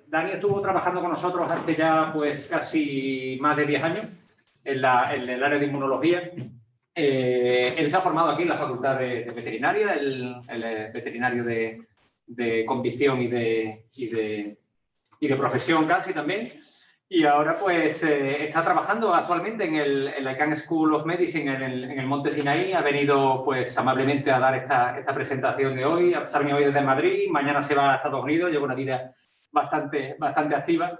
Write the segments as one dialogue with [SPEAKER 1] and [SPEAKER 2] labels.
[SPEAKER 1] Dani estuvo trabajando con nosotros hace ya pues casi más de 10 años en el área de inmunología. Él se ha formado aquí en la Facultad de Veterinaria, él es veterinario de convicción y de profesión casi también. Y ahora pues está trabajando actualmente en la Icahn School of Medicine en el Monte Sinaí. Ha venido pues amablemente a dar esta presentación de hoy. Se ha venido hoy desde Madrid, mañana se va a Estados Unidos, lleva una vida bastante activa.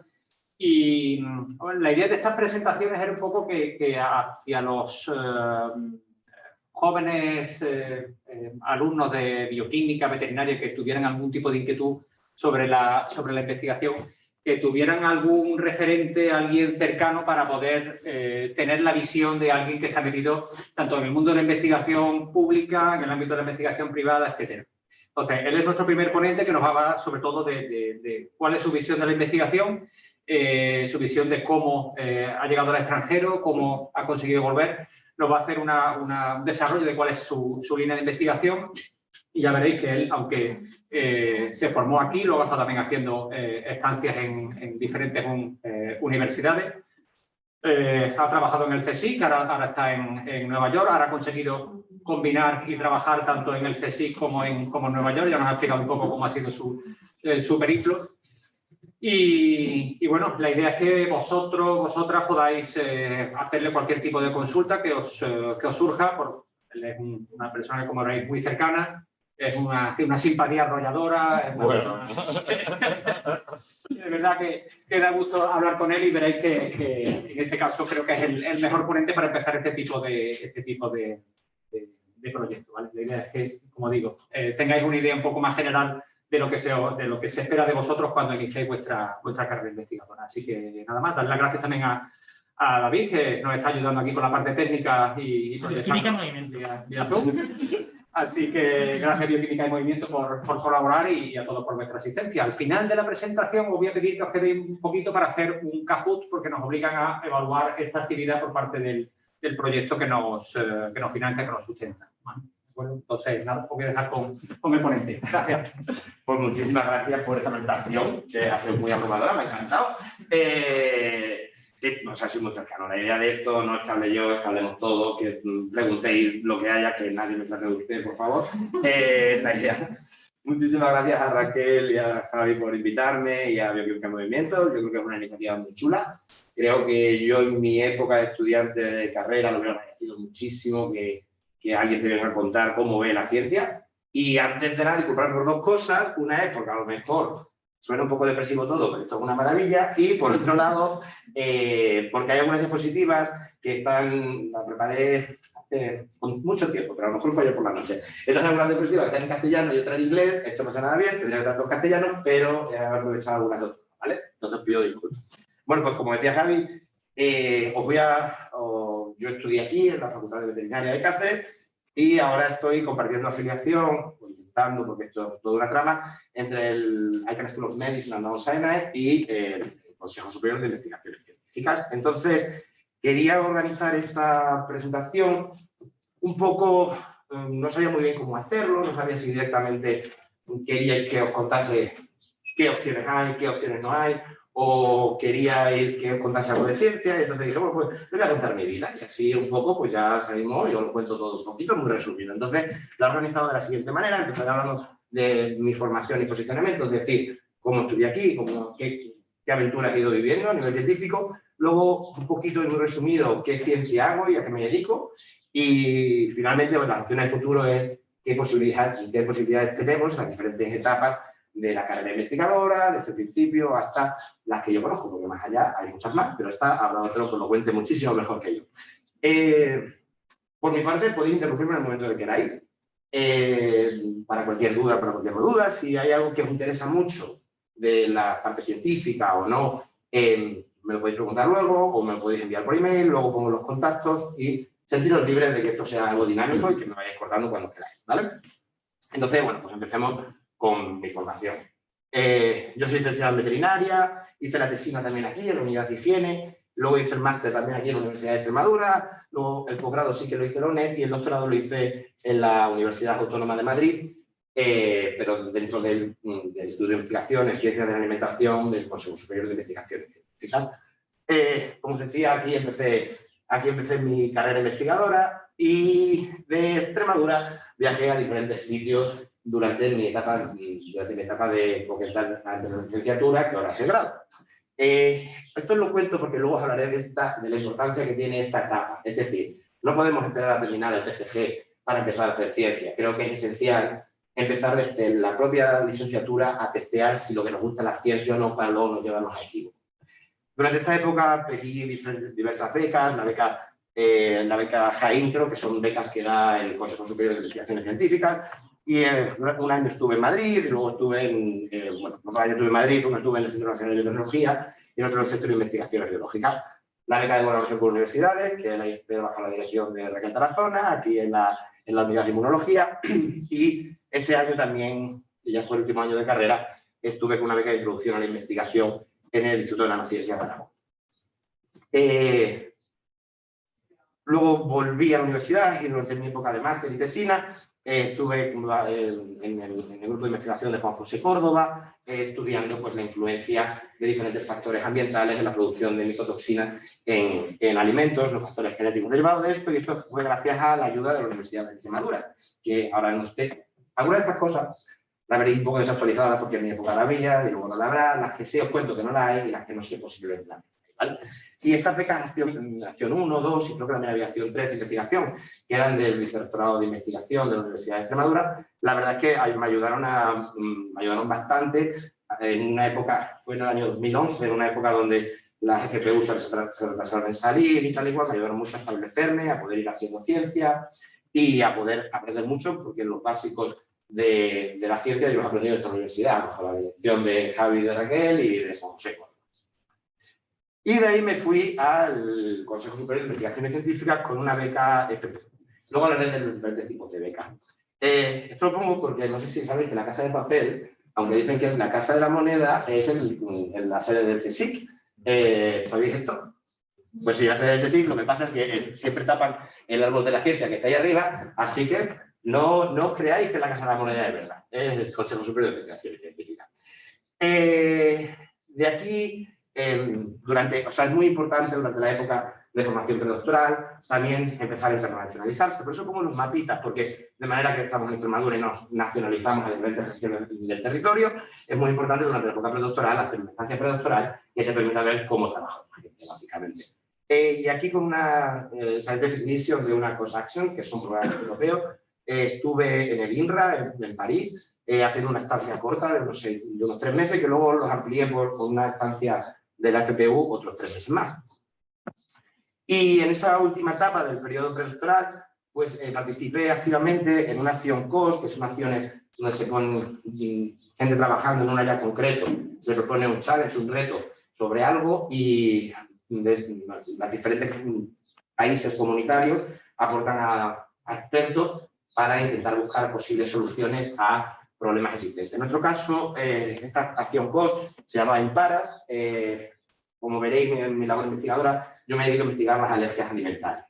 [SPEAKER 1] Y bueno, la idea de estas presentaciones era un poco que hacia los jóvenes alumnos de bioquímica veterinaria que tuvieran algún tipo de inquietud sobre la investigación, que tuvieran algún referente, alguien cercano para poder tener la visión de alguien que está metido tanto en el mundo de la investigación pública, en el ámbito de la investigación privada, etc. Entonces, él es nuestro primer ponente que nos va a hablar sobre todo de cuál es su visión de la investigación, su visión de cómo ha llegado al extranjero, cómo ha conseguido volver. Nos va a hacer un desarrollo de cuál es su línea de investigación. Y ya veréis que él, aunque se formó aquí, luego está también haciendo estancias en diferentes universidades. Ha trabajado en el CSIC, ahora está en Nueva York, ahora ha conseguido combinar y trabajar tanto en el CSIC como en Nueva York. Ya nos ha explicado un poco cómo ha sido su periplo. Y bueno, la idea es que vosotras podáis hacerle cualquier tipo de consulta que os surja. Él es una persona, como veréis, muy cercana. Es una simpatía arrolladora.
[SPEAKER 2] Bueno.
[SPEAKER 1] De verdad que da gusto hablar con él y veréis que en este caso creo que es el mejor ponente para empezar este tipo de proyecto, ¿vale? La idea es que, como digo, tengáis una idea un poco más general de lo que se espera de vosotros cuando iniciéis vuestra carrera investigadora. Así que nada más, dar las gracias también a David, que nos está ayudando aquí con la parte técnica y
[SPEAKER 3] Química en movimiento.
[SPEAKER 1] vía Zoom. Así que gracias Bioquímica y Movimiento por colaborar y a todos por vuestra asistencia. Al final de la presentación os voy a pedir que os quedéis un poquito para hacer un Kahoot porque nos obligan a evaluar esta actividad por parte del proyecto que nos financia, que nos sustenta. Bueno, entonces, nada, os voy a dejar con el ponente. Gracias.
[SPEAKER 2] Pues muchísimas gracias por esta presentación, que ha sido muy abrumadora, me ha encantado. Sí, o sea, soy muy cercano. La idea de esto no es que hable yo, es que hablemos todos, que preguntéis lo que haya, que nadie me trate de usted, por favor. La idea. Muchísimas gracias a Raquel y a Javi por invitarme y a Bioquímica en Movimiento. Yo creo que es una iniciativa muy chula. Creo que yo en mi época de estudiante de carrera lo hubiera agradecido muchísimo que alguien te venga a contar cómo ve la ciencia. Y antes de nada, disculpad por dos cosas. Una es porque a lo mejor suena un poco depresivo todo, pero esto es una maravilla. Y por otro lado, porque hay algunas diapositivas que la preparé con mucho tiempo, pero a lo mejor fue ayer por la noche. Entonces, algunas diapositivas están en castellano y otras en inglés. Esto no está nada bien, tendría que dar dos castellanos, pero he aprovechado algunas dos, ¿vale? Entonces pido disculpas. Bueno, pues como decía Javi, yo estudié aquí en la Facultad de Veterinaria de Cáceres y ahora estoy compartiendo afiliación, intentando, porque esto es toda una trama, entre el Icahn School of Medicine and Mount Sinai y el Consejo Superior de Investigaciones Científicas. Entonces, quería organizar esta presentación un poco, no sabía muy bien cómo hacerlo, no sabía si directamente queríais que os contase qué opciones hay, qué opciones no hay, o queríais que os contase algo de ciencia, y entonces dije, bueno, pues les voy a contar mi vida, y así un poco, pues ya salimos, yo lo cuento todo un poquito, muy resumido. Entonces, lo he organizado de la siguiente manera, empezaré hablando de mi formación y posicionamiento, es decir, cómo estudié aquí, qué aventuras he ido viviendo a nivel científico, luego un poquito y muy resumido qué ciencia hago y a qué me dedico, y finalmente, pues, las opciones de futuro es qué posibilidades tenemos en las diferentes etapas de la carrera investigadora, desde el principio hasta las que yo conozco, porque más allá hay muchas más, pero habrá otro que lo cuente muchísimo mejor que yo. Por mi parte, podéis interrumpirme en el momento que queráis, para cualquier duda, si hay algo que os interesa mucho de la parte científica o no, me lo podéis preguntar luego o me lo podéis enviar por email, luego pongo los contactos y sentiros libres de que esto sea algo dinámico y que me vayáis cortando cuando queráis, ¿vale? Entonces, bueno, pues empecemos con mi formación. Yo soy licenciado en veterinaria, hice la tesina también aquí en la Unidad de Higiene, luego hice el máster también aquí en la Universidad de Extremadura, luego el posgrado sí que lo hice en la UNED y el doctorado lo hice en la Universidad Autónoma de Madrid. pero dentro del Instituto de Investigación en Ciencias de la Alimentación del Consejo Superior de Investigaciones Científicas. Como os decía, aquí empecé mi carrera investigadora y de Extremadura viajé a diferentes sitios durante mi etapa de licenciatura, que ahora es el grado. Esto lo cuento porque luego os hablaré de la importancia que tiene esta etapa. Es decir, no podemos esperar a terminar el TFG para empezar a hacer ciencia. Creo que es esencial empezar desde la propia licenciatura a testear si lo que nos gusta es la ciencia o no, para luego no llevarnos a equívocos. Durante esta época pedí diversas becas, la beca JAINTRO, que son becas que da el Consejo Superior de Investigaciones Científicas, y un año estuve en Madrid, y luego estuve dos años estuve en Madrid, uno estuve en el Centro Nacional de Biotecnología y el otro en el Centro de Investigaciones Biológicas. La beca de colaboración con universidades, que la hice bajo la dirección de Raquel Tarazona, aquí en la unidad de inmunología, y ese año también, que ya fue el último año de carrera, estuve con una beca de introducción a la investigación en el Instituto de Nanociencia de Aragón. Luego volví a la universidad y durante mi época de máster y tesina estuve en el grupo de investigación de Juan José Córdoba, estudiando pues, la influencia de diferentes factores ambientales en la producción de micotoxinas en alimentos, los factores genéticos derivados de esto, y esto fue gracias a la ayuda de la Universidad de Extremadura, que ahora no esté. Algunas de estas cosas las veréis un poco desactualizadas porque en mi época la había y luego no la habrá, las que sé os cuento que no la hay y las que no sé posiblemente la hay, ¿vale? Y estas becas acción 1, 2 y creo que también había acción 3 de investigación, que eran del Vicerrectorado de Investigación de la Universidad de Extremadura, la verdad es que me ayudaron bastante en una época, fue en el año 2011, en una época donde las FPU se retrasaron en salir y tal y cual, me ayudaron mucho a establecerme, a poder ir haciendo ciencia y a poder aprender mucho, porque los básicos de la ciencia yo los he aprendido en esta universidad, bajo la dirección de Javi, de Raquel y de Juan José. Y de ahí me fui al Consejo Superior de Investigaciones Científicas con una beca FP. Luego hablaré de los diferentes tipos de becas. Esto lo pongo porque no sé si sabéis que la Casa de Papel, aunque dicen que es la Casa de la Moneda, es la sede del CSIC. ¿Sabéis esto? Pues sí, la sede del CSIC, lo que pasa es que siempre tapan el árbol de la ciencia que está ahí arriba, así que no os creáis que es la Casa de la Moneda de verdad, es el Consejo Superior de Investigaciones Científicas. De aquí, es muy importante durante la época de formación predoctoral también empezar a internacionalizarse. Por eso pongo los mapitas, porque de manera que estamos en Extremadura y nos nacionalizamos a diferentes regiones del territorio, es muy importante durante la época predoctoral hacer una estancia predoctoral que te permita ver cómo trabajamos, básicamente. Y aquí con una Scientific Mission de una COSACTION, que es un programa europeo, estuve en el INRA, en París, haciendo una estancia corta de unos 3 meses, que luego los amplié por una estancia de la FPU otros 3 meses más. Y en esa última etapa del periodo predoctoral, pues participé activamente en una acción COS, que son acciones donde se pone gente trabajando en un área concreto, se propone un challenge, un reto sobre algo y los diferentes países comunitarios aportan a expertos para intentar buscar posibles soluciones a problemas existentes. En nuestro caso, esta acción COS se llama IMPARAS. Como veréis en mi labor investigadora, yo me dedico a investigar las alergias alimentarias.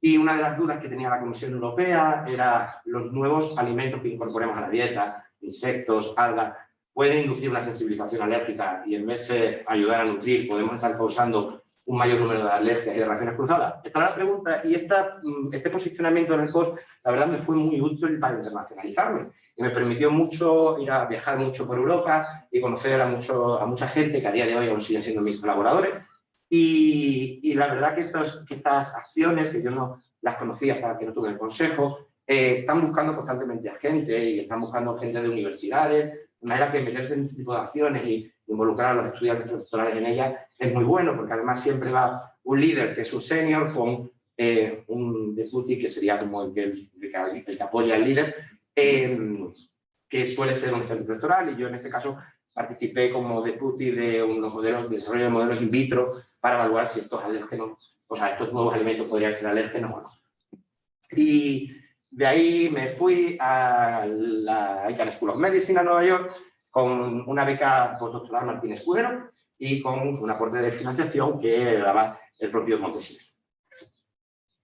[SPEAKER 2] Y una de las dudas que tenía la Comisión Europea era los nuevos alimentos que incorporemos a la dieta, insectos, algas, pueden inducir una sensibilización alérgica y en vez de ayudar a nutrir, podemos estar causando un mayor número de alergias y de reacciones cruzadas. Esta es la pregunta y este posicionamiento en el COS, la verdad, me fue muy útil para internacionalizarme. Y me permitió mucho viajar mucho por Europa y conocer a mucha gente que a día de hoy aún siguen siendo mis colaboradores. Y la verdad que estas acciones, que yo no las conocía hasta que no tuve el consejo, están buscando constantemente a gente y están buscando gente de universidades, de manera que meterse en este tipo de acciones y involucrar a los estudiantes doctorales en ellas es muy bueno, porque además siempre va un líder que es un senior con un deputy que sería como el que apoya al líder, que suele ser un centro doctoral, y yo en este caso participé como deputy de unos modelos, de desarrollo de modelos in vitro para evaluar si estos alérgenos, o sea, estos nuevos alimentos podrían ser alérgenos o no. Y de ahí me fui a la Icahn School of Medicine a Nueva York con una beca postdoctoral Martín Escudero y con un aporte de financiación que daba el propio Montesinos.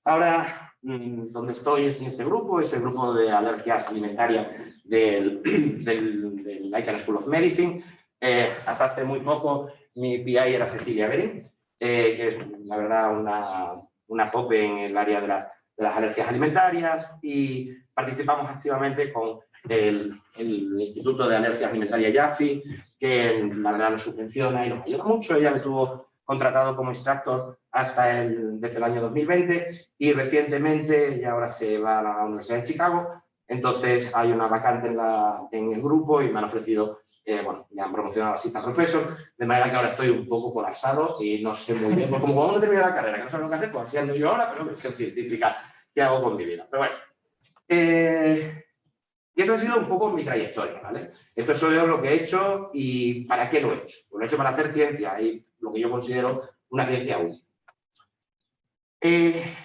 [SPEAKER 2] Ahora donde estoy es en este grupo, es el grupo de alergias alimentarias del Icahn School of Medicine. Hasta hace muy poco mi PI era Cecilia Bering, que es la verdad una pop en el área de las alergias alimentarias, y participamos activamente con el Instituto de Alergias Alimentarias YAFI, que la verdad nos subvenciona y nos ayuda mucho. Ella me tuvo contratado como instructor desde el año 2020 y recientemente, y ahora se va a la Universidad de Chicago, entonces hay una vacante en el grupo y me han ofrecido, bueno, me han promocionado a assistant professor, de manera que ahora estoy un poco colapsado y no sé muy bien, pues como cuando uno termina la carrera, que no sabe lo que hacer, pues así ando yo ahora, pero versión científica, ¿qué hago con mi vida? Pero bueno, y esto ha sido un poco mi trayectoria, ¿vale? Esto es lo que he hecho y para qué lo he hecho. Pues lo he hecho para hacer ciencia y lo que yo considero una ciencia útil.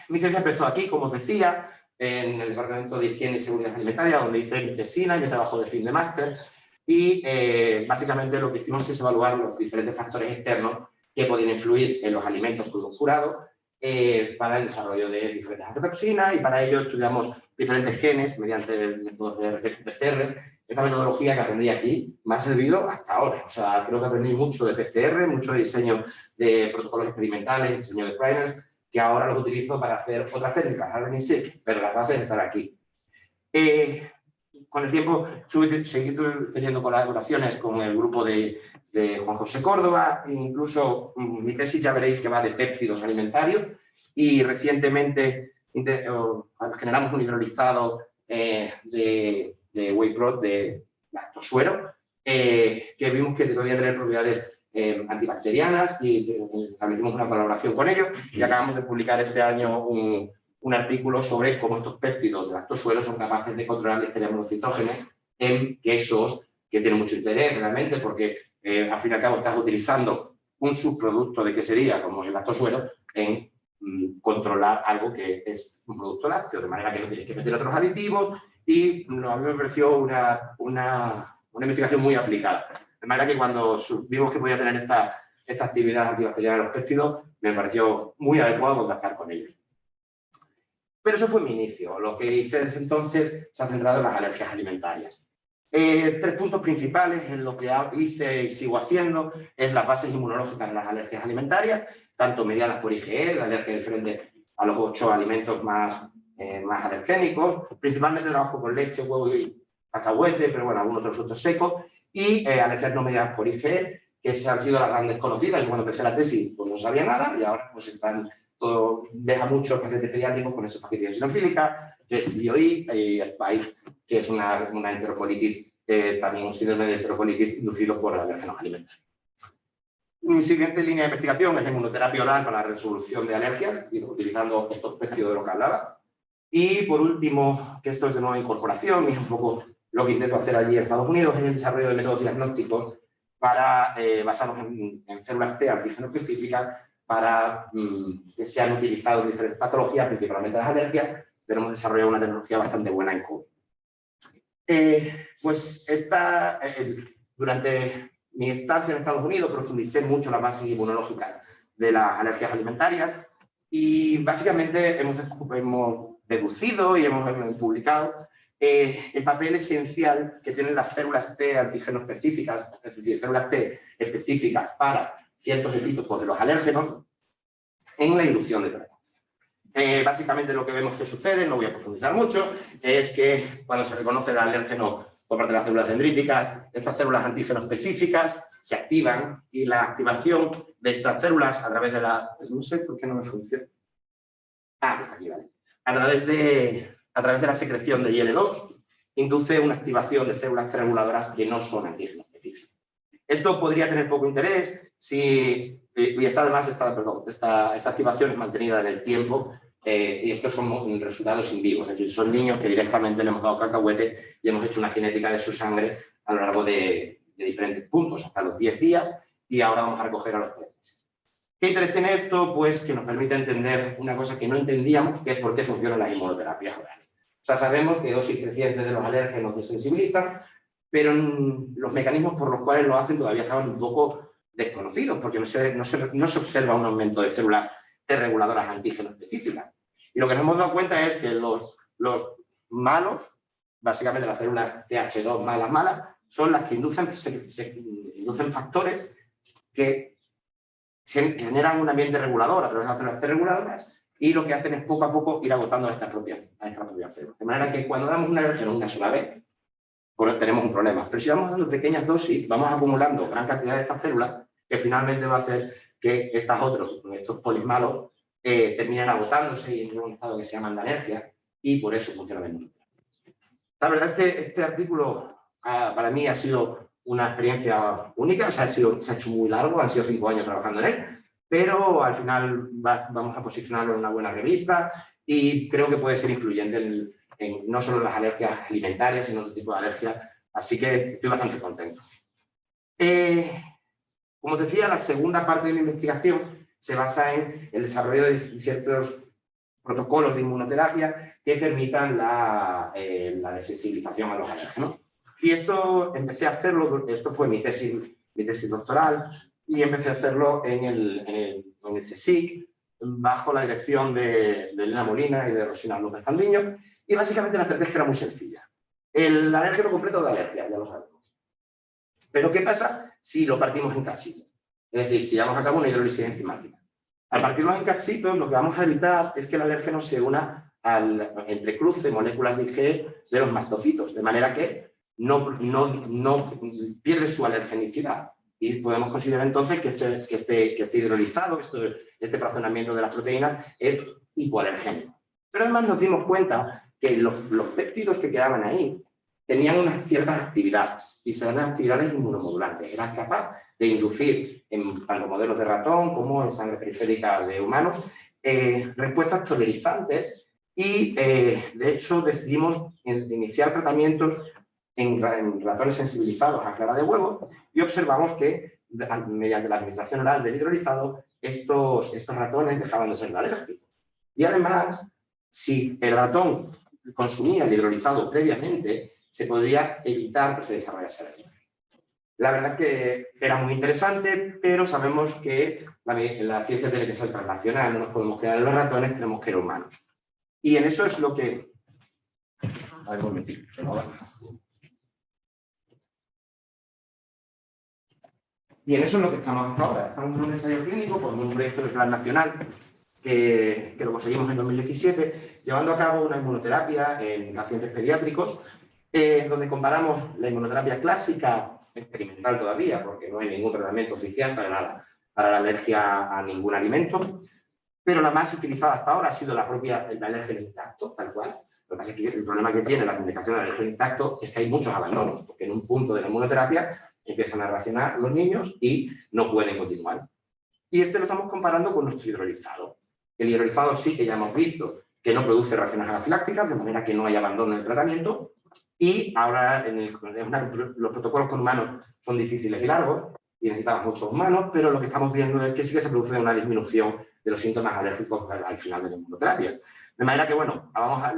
[SPEAKER 2] Mi ciencia empezó aquí, como os decía, en el Departamento de Higiene y Seguridad Alimentaria, donde hice mi tesina y mi trabajo de fin de máster. Y básicamente lo que hicimos es evaluar los diferentes factores externos que podían influir en los alimentos crudos curados para el desarrollo de diferentes aflatoxinas, y para ello estudiamos diferentes genes mediante el método de PCR. Esta metodología que aprendí aquí me ha servido hasta ahora. O sea, creo que aprendí mucho de PCR, mucho de diseño de protocolos experimentales, diseño de primers, que ahora los utilizo para hacer otras técnicas, RNA-seq, pero las bases están aquí. Con el tiempo seguí teniendo colaboraciones con el grupo de Juan José Córdoba, e incluso mi tesis ya veréis que va de péptidos alimentarios, y recientemente generamos un hidrolizado de whey protein de lactosuero, que vimos que podía tener propiedades antibacterianas, y establecimos una colaboración con ellos y acabamos de publicar este año un artículo sobre cómo estos péptidos de lactosuero son capaces de controlar la listeria monocitógena en quesos, que tienen mucho interés realmente porque al fin y al cabo estás utilizando un subproducto de quesería como el lactosuero en controlar algo que es un producto lácteo, de manera que no tienes que meter otros aditivos, y a mí me pareció una investigación muy aplicada. De manera que cuando vimos que podía tener esta actividad antibacteriana de los péptidos, me pareció muy adecuado contactar con ellos. Pero eso fue mi inicio. Lo que hice desde entonces se ha centrado en las alergias alimentarias. 3 puntos principales en lo que hice y sigo haciendo es las bases inmunológicas de las alergias alimentarias, tanto mediadas por IgE, la alergia diferente a los 8 alimentos más alergénicos. Principalmente trabajo con leche, huevo y cacahuete, pero bueno, algunos otros frutos secos, y alergias no mediadas por IgE, que han sido las grandes conocidas. Yo cuando empecé la tesis pues no sabía nada, y ahora pues están deja muchos pacientes pediátricos con esofagitis eosinofílica, que es BioI, y SPICE, que es una enterocolitis, también un síndrome de enterocolitis inducido por alérgenos alimentarios. Mi siguiente línea de investigación es inmunoterapia oral para la resolución de alergias, utilizando estos péptidos de lo que hablaba. Y por último, que esto es de nueva incorporación, y es un poco lo que intento hacer allí en Estados Unidos, es el desarrollo de métodos diagnósticos basados en células T antígeno específicas, para que sean utilizados en diferentes patologías, principalmente las alergias, pero hemos desarrollado una tecnología bastante buena en COVID. Pues durante mi estancia en Estados Unidos profundicé mucho la base inmunológica de las alergias alimentarias, y básicamente hemos deducido y hemos publicado el papel esencial que tienen las células T antígeno específicas, es decir, células T específicas para ciertos epítopos de los alérgenos en la inducción de tolerancia. Básicamente lo que vemos que sucede, no voy a profundizar mucho, es que cuando se reconoce el alérgeno por parte de las células dendríticas, estas células antígeno específicas se activan, y la activación de estas células a través de la... No sé por qué no me funciona. Está aquí, vale. A través de la secreción de IL-2 induce una activación de células T reguladoras que no son antígeno específicas. Esto podría tener poco interés si... Y esta activación es mantenida en el tiempo, y estos son resultados in vivo, es decir, son niños que directamente le hemos dado cacahuete y hemos hecho una cinética de su sangre a lo largo de diferentes puntos, hasta los 10 días, y ahora vamos a recoger a los 3 meses. ¿Qué interés tiene esto? Pues que nos permite entender una cosa que no entendíamos, que es por qué funcionan las inmunoterapias orales. O sea, sabemos que dosis crecientes de los alérgenos desensibilizan, pero los mecanismos por los cuales lo hacen todavía estaban un poco desconocidos, porque no se observa un aumento de células T reguladoras antígeno específicas. Y lo que nos hemos dado cuenta es que los malos, básicamente las células TH2 malas, son las que inducen factores que generan un ambiente regulador a través de las células T reguladoras y lo que hacen es poco a poco ir agotando a estas propias células. De manera que cuando damos una alergia una sola vez, pues tenemos un problema. Pero si vamos dando pequeñas dosis, vamos acumulando gran cantidad de estas células que finalmente va a hacer que estos polis malos terminen agotándose y en un estado que se llama alergia y por eso funciona bien. La verdad es que este artículo para mí ha sido una experiencia única, se ha hecho muy largo, han sido 5 años trabajando en él, pero al final vamos a posicionarlo en una buena revista y creo que puede ser influyente no solo en las alergias alimentarias, sino en otro tipo de alergias, así que estoy bastante contento. Como os decía, la segunda parte de mi investigación se basa en el desarrollo de ciertos protocolos de inmunoterapia que permitan la desensibilización a los alérgenos. Y esto empecé a hacerlo, esto fue mi tesis doctoral, y empecé a hacerlo en el CSIC, bajo la dirección de Elena Molina y de Rosina López Fandiño, y básicamente la estrategia era muy sencilla. El alérgeno completo de alergia, ya lo sabemos. Pero ¿qué pasa si lo partimos en cachitos? Es decir, si llevamos a cabo una hidrólisis enzimática. Al partirlos en cachitos, lo que vamos a evitar es que el alérgeno se una al entrecruce moléculas de IgE de los mastocitos, de manera que no pierde su alergenicidad. Y podemos considerar entonces que este hidrolizado, este fraccionamiento de las proteínas es hipoalergénico. Pero además nos dimos cuenta que los péptidos que quedaban ahí tenían unas ciertas actividades, y eran actividades inmunomodulantes. Eran capaces de inducir, en tanto modelos de ratón como en sangre periférica de humanos, respuestas tolerizantes y, de hecho, decidimos iniciar tratamientos en ratones sensibilizados a clara de huevo y observamos que, mediante la administración oral del hidrolizado, estos ratones dejaban de ser alérgicos. Y además, si el ratón consumía el hidrolizado previamente, se podría evitar que se desarrollase alergia. La verdad es que era muy interesante, pero sabemos que la ciencia tiene que ser transnacional, no nos podemos quedar en los ratones, tenemos que ir a humanos. Y en eso es lo que... A ver, un momentito. Y en eso es lo que estamos ahora. Estamos en un ensayo clínico con un proyecto de plan nacional que lo conseguimos en 2017, llevando a cabo una inmunoterapia en pacientes pediátricos, donde comparamos la inmunoterapia clásica, experimental todavía, porque no hay ningún tratamiento oficial para la alergia a ningún alimento, pero la más utilizada hasta ahora ha sido el alérgeno intacto, tal cual. Lo que pasa es que el problema que tiene la comunicación del alérgeno intacto es que hay muchos abandonos, porque en un punto de la inmunoterapia empiezan a reaccionar los niños y no pueden continuar. Y lo estamos comparando con nuestro hidrolizado. El hidrolizado sí que ya hemos visto que no produce reacciones anafilácticas, de manera que no hay abandono en el tratamiento. Y ahora los protocolos con humanos son difíciles y largos y necesitamos muchos humanos, pero lo que estamos viendo es que sí que se produce una disminución de los síntomas alérgicos al final de la inmunoterapia. De manera que, bueno,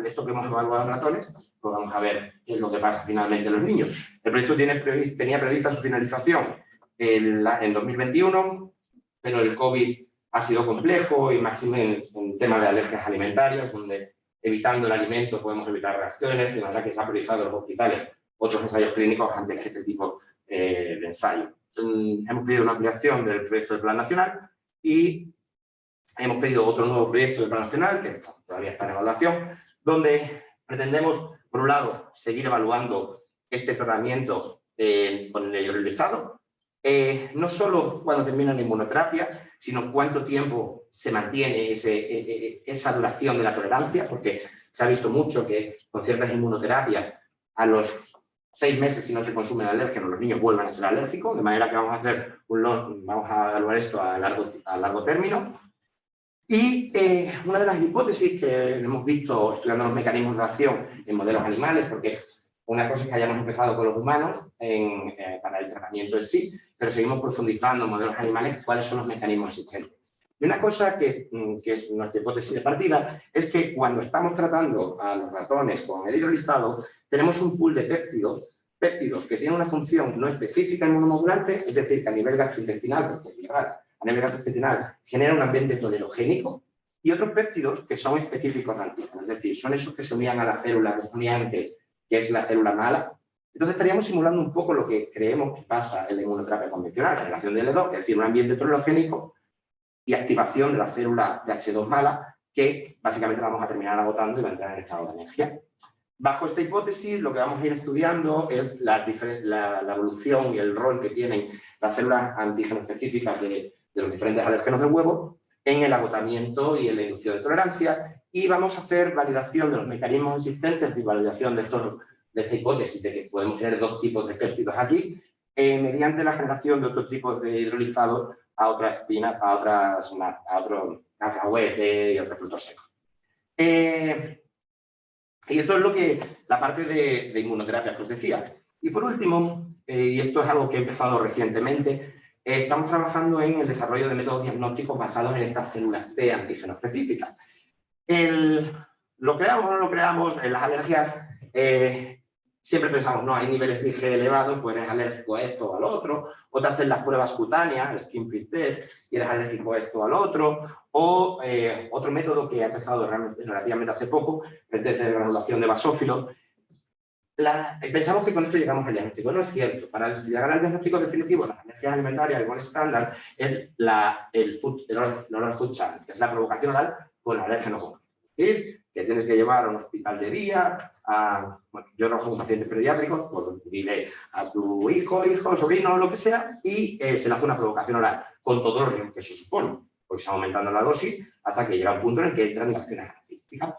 [SPEAKER 2] esto que hemos evaluado en ratones, pues vamos a ver qué es lo que pasa finalmente en los niños. El proyecto tenía prevista su finalización en 2021, pero el COVID ha sido complejo y máximo en temas de alergias alimentarias, donde evitando el alimento podemos evitar reacciones, de manera que se ha priorizado en los hospitales otros ensayos clínicos antes que este tipo de ensayo. Hemos pedido una ampliación del proyecto del Plan Nacional y hemos pedido otro nuevo proyecto del Plan Nacional, que todavía está en evaluación, donde pretendemos, por un lado, seguir evaluando este tratamiento con el hidrolizado, no solo cuando termina la inmunoterapia, sino cuánto tiempo se mantiene esa duración de la tolerancia, porque se ha visto mucho que con ciertas inmunoterapias a los 6 meses, si no se consume el alérgeno, los niños vuelven a ser alérgicos, de manera que vamos a evaluar esto a largo término. Y una de las hipótesis que hemos visto estudiando los mecanismos de acción en modelos animales, porque una cosa es que hayamos empezado con los humanos para el tratamiento en sí, pero seguimos profundizando en modelos animales cuáles son los mecanismos existentes. Y una cosa que es nuestra hipótesis de partida es que cuando estamos tratando a los ratones con el hidrolizado, tenemos un pool de péptidos que tienen una función no específica inmunomodulante, es decir, que a nivel gastrointestinal, porque a nivel gastrointestinal genera un ambiente tolerogénico, y otros péptidos que son específicos de antígenos, es decir, son esos que se unían a la célula correspondiente, que es la célula mala. Entonces estaríamos simulando un poco lo que creemos que pasa en la inmunoterapia convencional, generación de L2, es decir, un ambiente heterogénico y activación de la célula de H2 mala, que básicamente la vamos a terminar agotando y va a entrar en estado de alergia. Bajo esta hipótesis, lo que vamos a ir estudiando es la evolución y el rol que tienen las células antígeno específicas de los diferentes alérgenos del huevo en el agotamiento y en la inducción de tolerancia, y vamos a hacer validación de los mecanismos existentes y validación de esta hipótesis de que podemos tener dos tipos de péptidos aquí, mediante la generación de otros tipos de hidrolizados a otras espinas, a otros cacahuete y otros frutos secos. Y esto es la parte de inmunoterapia que os decía. Y por último, y esto es algo que he empezado recientemente, estamos trabajando en el desarrollo de métodos diagnósticos basados en estas células T antígeno específicas. Lo creamos o no lo creamos, en las alergias siempre pensamos, no, hay niveles de IgE elevados, pues eres alérgico a esto o al otro, o te hacen las pruebas cutáneas, el skin prick test, y eres alérgico a esto o al otro, o otro método que ha empezado relativamente hace poco, el test de granulación de basófilos. Pensamos que con esto llegamos al diagnóstico. No es cierto. Para llegar al diagnóstico definitivo, las alergias alimentarias, el buen estándar, es el oral food challenge, que es la provocación oral con alérgeno común. Es decir, que tienes que llevar a un hospital de día, bueno, yo trabajo con pacientes pediátricos, pues dile a tu hijo, sobrino, lo que sea, y se le hace una provocación oral, con todo lo riesgo que se supone, pues se va aumentando la dosis hasta que llega un punto en el que entran en acciones analíticas.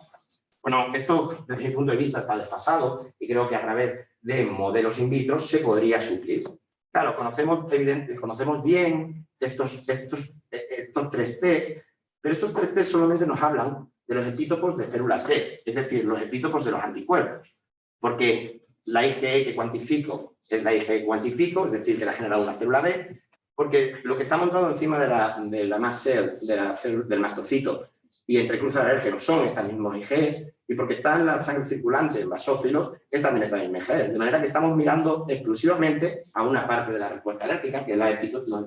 [SPEAKER 2] Bueno, esto desde mi punto de vista está desfasado y creo que a través de modelos in vitro se podría suplir. Claro, conocemos bien estos tres T's, pero estos tres T's solamente nos hablan de los epítopos de células T, es decir, los epítopos de los anticuerpos, porque la IgE que cuantifico es la IgE que cuantifico, es decir, que la ha generado una célula B, porque lo que está montado encima de la mast cell, del mastocito, y entre cruces de alérgenos son estas mismas IgEs, y porque está en la sangre circulante, en basófilos, es también esta misma IgEs, de manera que estamos mirando exclusivamente a una parte de la respuesta alérgica, que es la epítopo.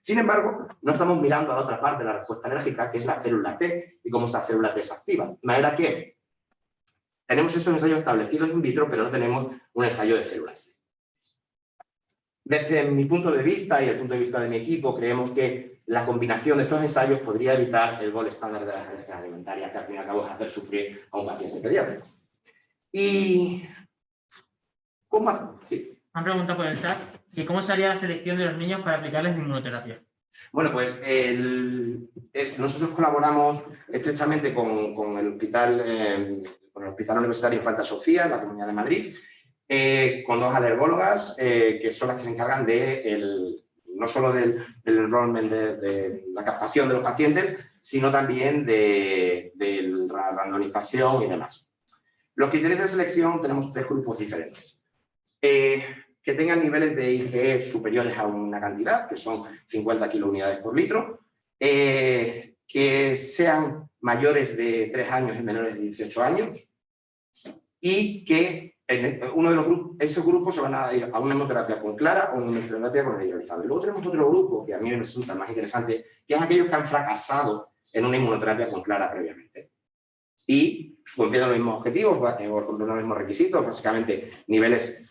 [SPEAKER 2] Sin embargo, no estamos mirando a la otra parte de la respuesta alérgica, que es la célula T, y cómo esta célula T se activa. De manera que tenemos esos ensayos establecidos in vitro, pero no tenemos un ensayo de células T. Desde mi punto de vista y el punto de vista de mi equipo, creemos que la combinación de estos ensayos podría evitar el gol estándar de las alergias alimentarias, que al fin y al cabo es hacer sufrir a un paciente pediátrico. ¿Y cómo hacemos? Sí.
[SPEAKER 3] Han preguntado por el chat que cómo se haría la selección de los niños para aplicarles inmunoterapia.
[SPEAKER 2] Bueno, pues nosotros colaboramos estrechamente con el Hospital Universitario Infanta Sofía, en la Comunidad de Madrid, con dos alergólogas que son las que se encargan no solo del enrollment, de la captación de los pacientes, sino también de la randomización y demás. Los criterios de selección tenemos tres grupos diferentes. Que tengan niveles de IgE superiores a una cantidad, que son 50 kilounidades por litro, que sean mayores de 3 años y menores de 18 años, y que uno de los grupos, esos grupos se van a ir a una hemoterapia con clara o una hemoterapia con el hidrolizado. Y luego tenemos otro grupo que a mí me resulta más interesante, que es aquellos que han fracasado en una inmunoterapia con clara previamente. Y cumpliendo los mismos objetivos, cumpliendo los mismos requisitos, básicamente niveles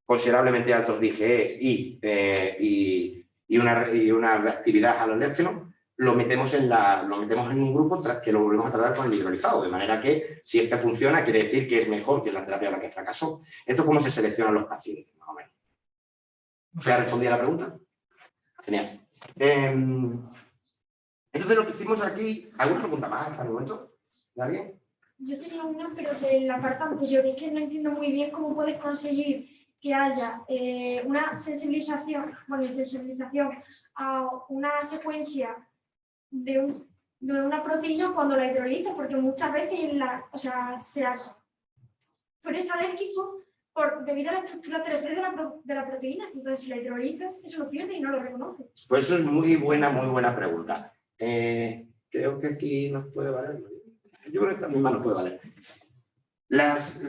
[SPEAKER 2] considerablemente altos de IgE y una reactividad al alérgeno, lo metemos en un grupo que lo volvemos a tratar con el hidrolizado, de manera que si este funciona quiere decir que es mejor que la terapia a la que fracasó. Esto es cómo se seleccionan los pacientes, más o menos. ¿Ya respondí a la pregunta? Genial. Entonces lo que hicimos aquí, ¿alguna pregunta más hasta el momento? ¿De alguien?
[SPEAKER 4] Yo tenía una, pero de la parte anterior, y que no entiendo muy bien cómo puedes conseguir que haya una sensibilización a una secuencia de una proteína cuando la hidrolizas, porque muchas veces tú eres alérgico debido a la estructura 3D de la proteína, entonces si la hidrolizas, eso lo pierde y no lo reconoce.
[SPEAKER 2] Pues eso es muy buena pregunta. Creo que aquí nos puede valer. Yo creo que esta misma nos puede valer. Las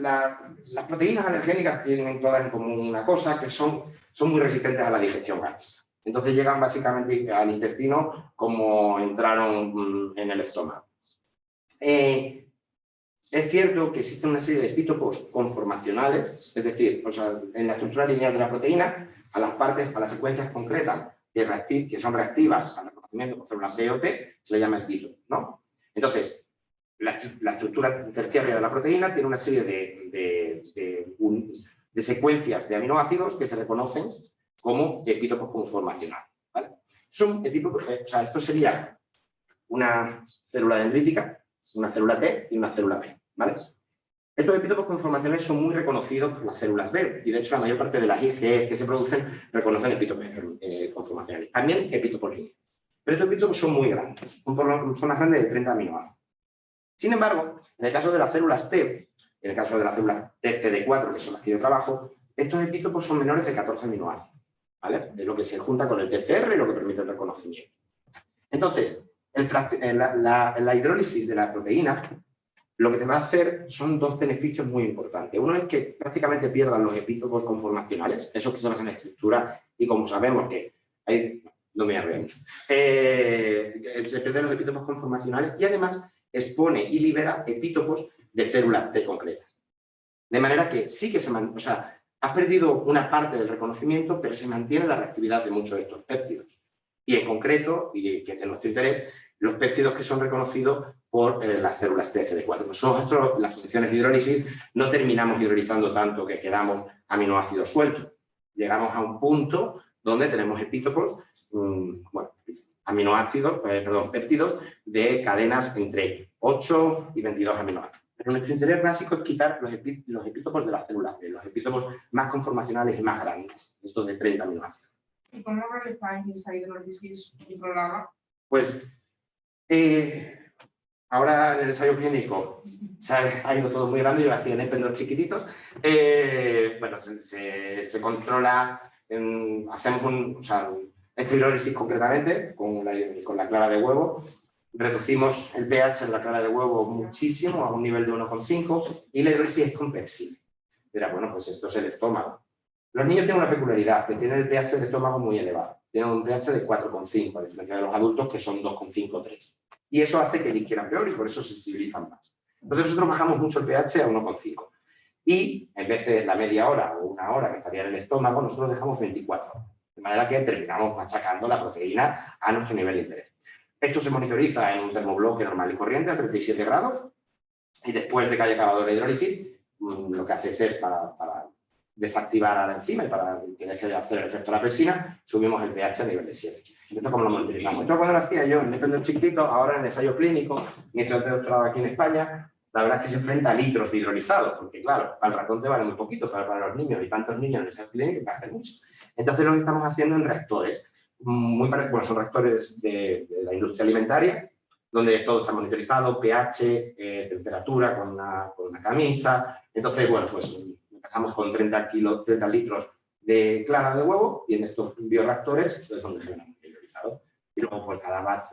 [SPEAKER 2] proteínas alergénicas tienen todas en común una cosa, que son muy resistentes a la digestión gástrica. Entonces llegan básicamente al intestino como entraron en el estómago. Es cierto que existen una serie de epítopos conformacionales, es decir, o sea, en la estructura lineal de la proteína, a las secuencias concretas que son reactivas al reconocimiento por células B o T, se le llama epítopo, ¿no? Entonces, la estructura terciaria de la proteína tiene una serie de secuencias de aminoácidos que se reconocen como epítopos conformacionales, ¿vale? Son epítopos, o sea, esto sería una célula dendrítica, una célula T y una célula B, ¿vale? Estos epítopos conformacionales son muy reconocidos por las células B y de hecho la mayor parte de las IgE que se producen reconocen epítopos conformacionales, también epítopos lineales. Pero estos epítopos son muy grandes, son más grandes de 30 aminoácidos. Sin embargo, en el caso de las células T, en el caso de las células TCD4, que son las que yo trabajo, estos epítopos son menores de 14 aminoácidos, ¿vale? Es lo que se junta con el TCR y lo que permite el reconocimiento. Entonces, la hidrólisis de la proteína lo que te va a hacer son dos beneficios muy importantes. Uno es que prácticamente pierdan los epítopos conformacionales, esos que se basan en la estructura, y como sabemos que hay, no me arreglo mucho, se pierden los epítopos conformacionales y además expone y libera epítopos de células T concretas. De manera que sí que o sea, has perdido una parte del reconocimiento, pero se mantiene la reactividad de muchos de estos péptidos. Y en concreto, y que es de nuestro interés, los péptidos que son reconocidos por las células TCD4. Nosotros, las funciones de hidrólisis, no terminamos hidrolizando tanto que quedamos aminoácidos sueltos. Llegamos a un punto donde tenemos epítopos, péptidos de cadenas entre 8 y 22 aminoácidos. Pero nuestro interés básico es quitar los epítopos de las células B, los epítopos más conformacionales y más grandes, estos de 30 aminoácidos.
[SPEAKER 5] ¿Y cómo realizáis esa hidrólisis controlada?
[SPEAKER 2] Pues ahora en el ensayo clínico ha ido todo muy grande, yo lo hacía en épendos chiquititos. Bueno, se controla, hacemos esta hidrólisis concretamente con la clara de huevo. Reducimos el pH de la clara de huevo muchísimo, a un nivel de 1,5, y la hidrólisis es con pepsina. Dirá, bueno, pues esto es el estómago. Los niños tienen una peculiaridad, que tienen el pH del estómago muy elevado. Tienen un pH de 4,5, a diferencia de los adultos que son 2,5 o 3. Y eso hace que digieran peor y por eso se sensibilizan más. Entonces nosotros bajamos mucho el pH a 1,5. Y en vez de la media hora o una hora que estaría en el estómago, nosotros dejamos 24 horas. De manera que terminamos machacando la proteína a nuestro nivel de interés. Esto se monitoriza en un termobloque normal y corriente a 37 grados. Y después de que haya acabado la hidrólisis, lo que haces es para desactivar a la enzima y para que deje de hacer el efecto de la pepsina, subimos el pH a nivel de 7. Esto como lo monitorizamos. Esto cuando lo hacía yo en épendos chiquitito, ahora en el ensayo clínico, mi estudiante de doctorado aquí en España, la verdad es que se enfrenta a litros de hidrolizado, porque claro, para el ratón te vale muy poquito, pero para los niños y tantos niños en el ensayo clínico que hacen mucho. Entonces lo que estamos haciendo en reactores, muy parecidos, bueno, son reactores de la industria alimentaria, donde todo está monitorizado, pH, temperatura con una camisa. Entonces, bueno, pues empezamos con 30 litros de clara de huevo y en estos bioreactores es donde generamos el hidrolizado. Y luego, pues cada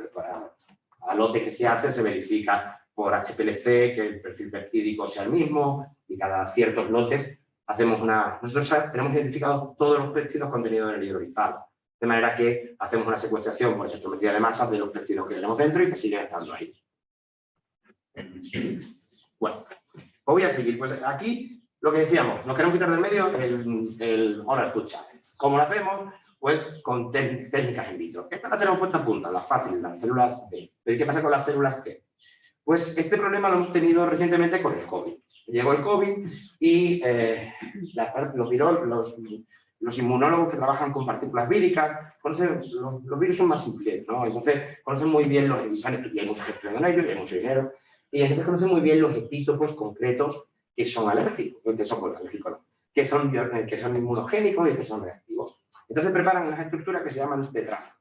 [SPEAKER 2] lote que se hace se verifica por HPLC, que el perfil peptídico sea el mismo, y cada ciertos lotes hacemos nosotros tenemos identificados todos los péptidos contenidos en el hidrolizado, de manera que hacemos una secuenciación por espectrometría de masas de los péptidos que tenemos dentro y que siguen estando ahí. Bueno, pues voy a seguir. Pues aquí lo que decíamos, nos queremos quitar del medio el Oral Food Challenge. ¿Cómo lo hacemos? Pues con técnicas in vitro. Esta la tenemos puesta a punta, la fácil, las células B. ¿Pero qué pasa con las células T? Pues este problema lo hemos tenido recientemente con el COVID. Llegó el COVID y los inmunólogos que trabajan con partículas víricas conocen, los virus son más simples, ¿no? Entonces conocen muy bien y hay mucha gestión en ellos, y hay mucho dinero, y entonces conocen muy bien los epítopos concretos que son alérgicos, que son inmunogénicos y que son reactivos. Entonces preparan unas estructuras que se llaman tetrámeros.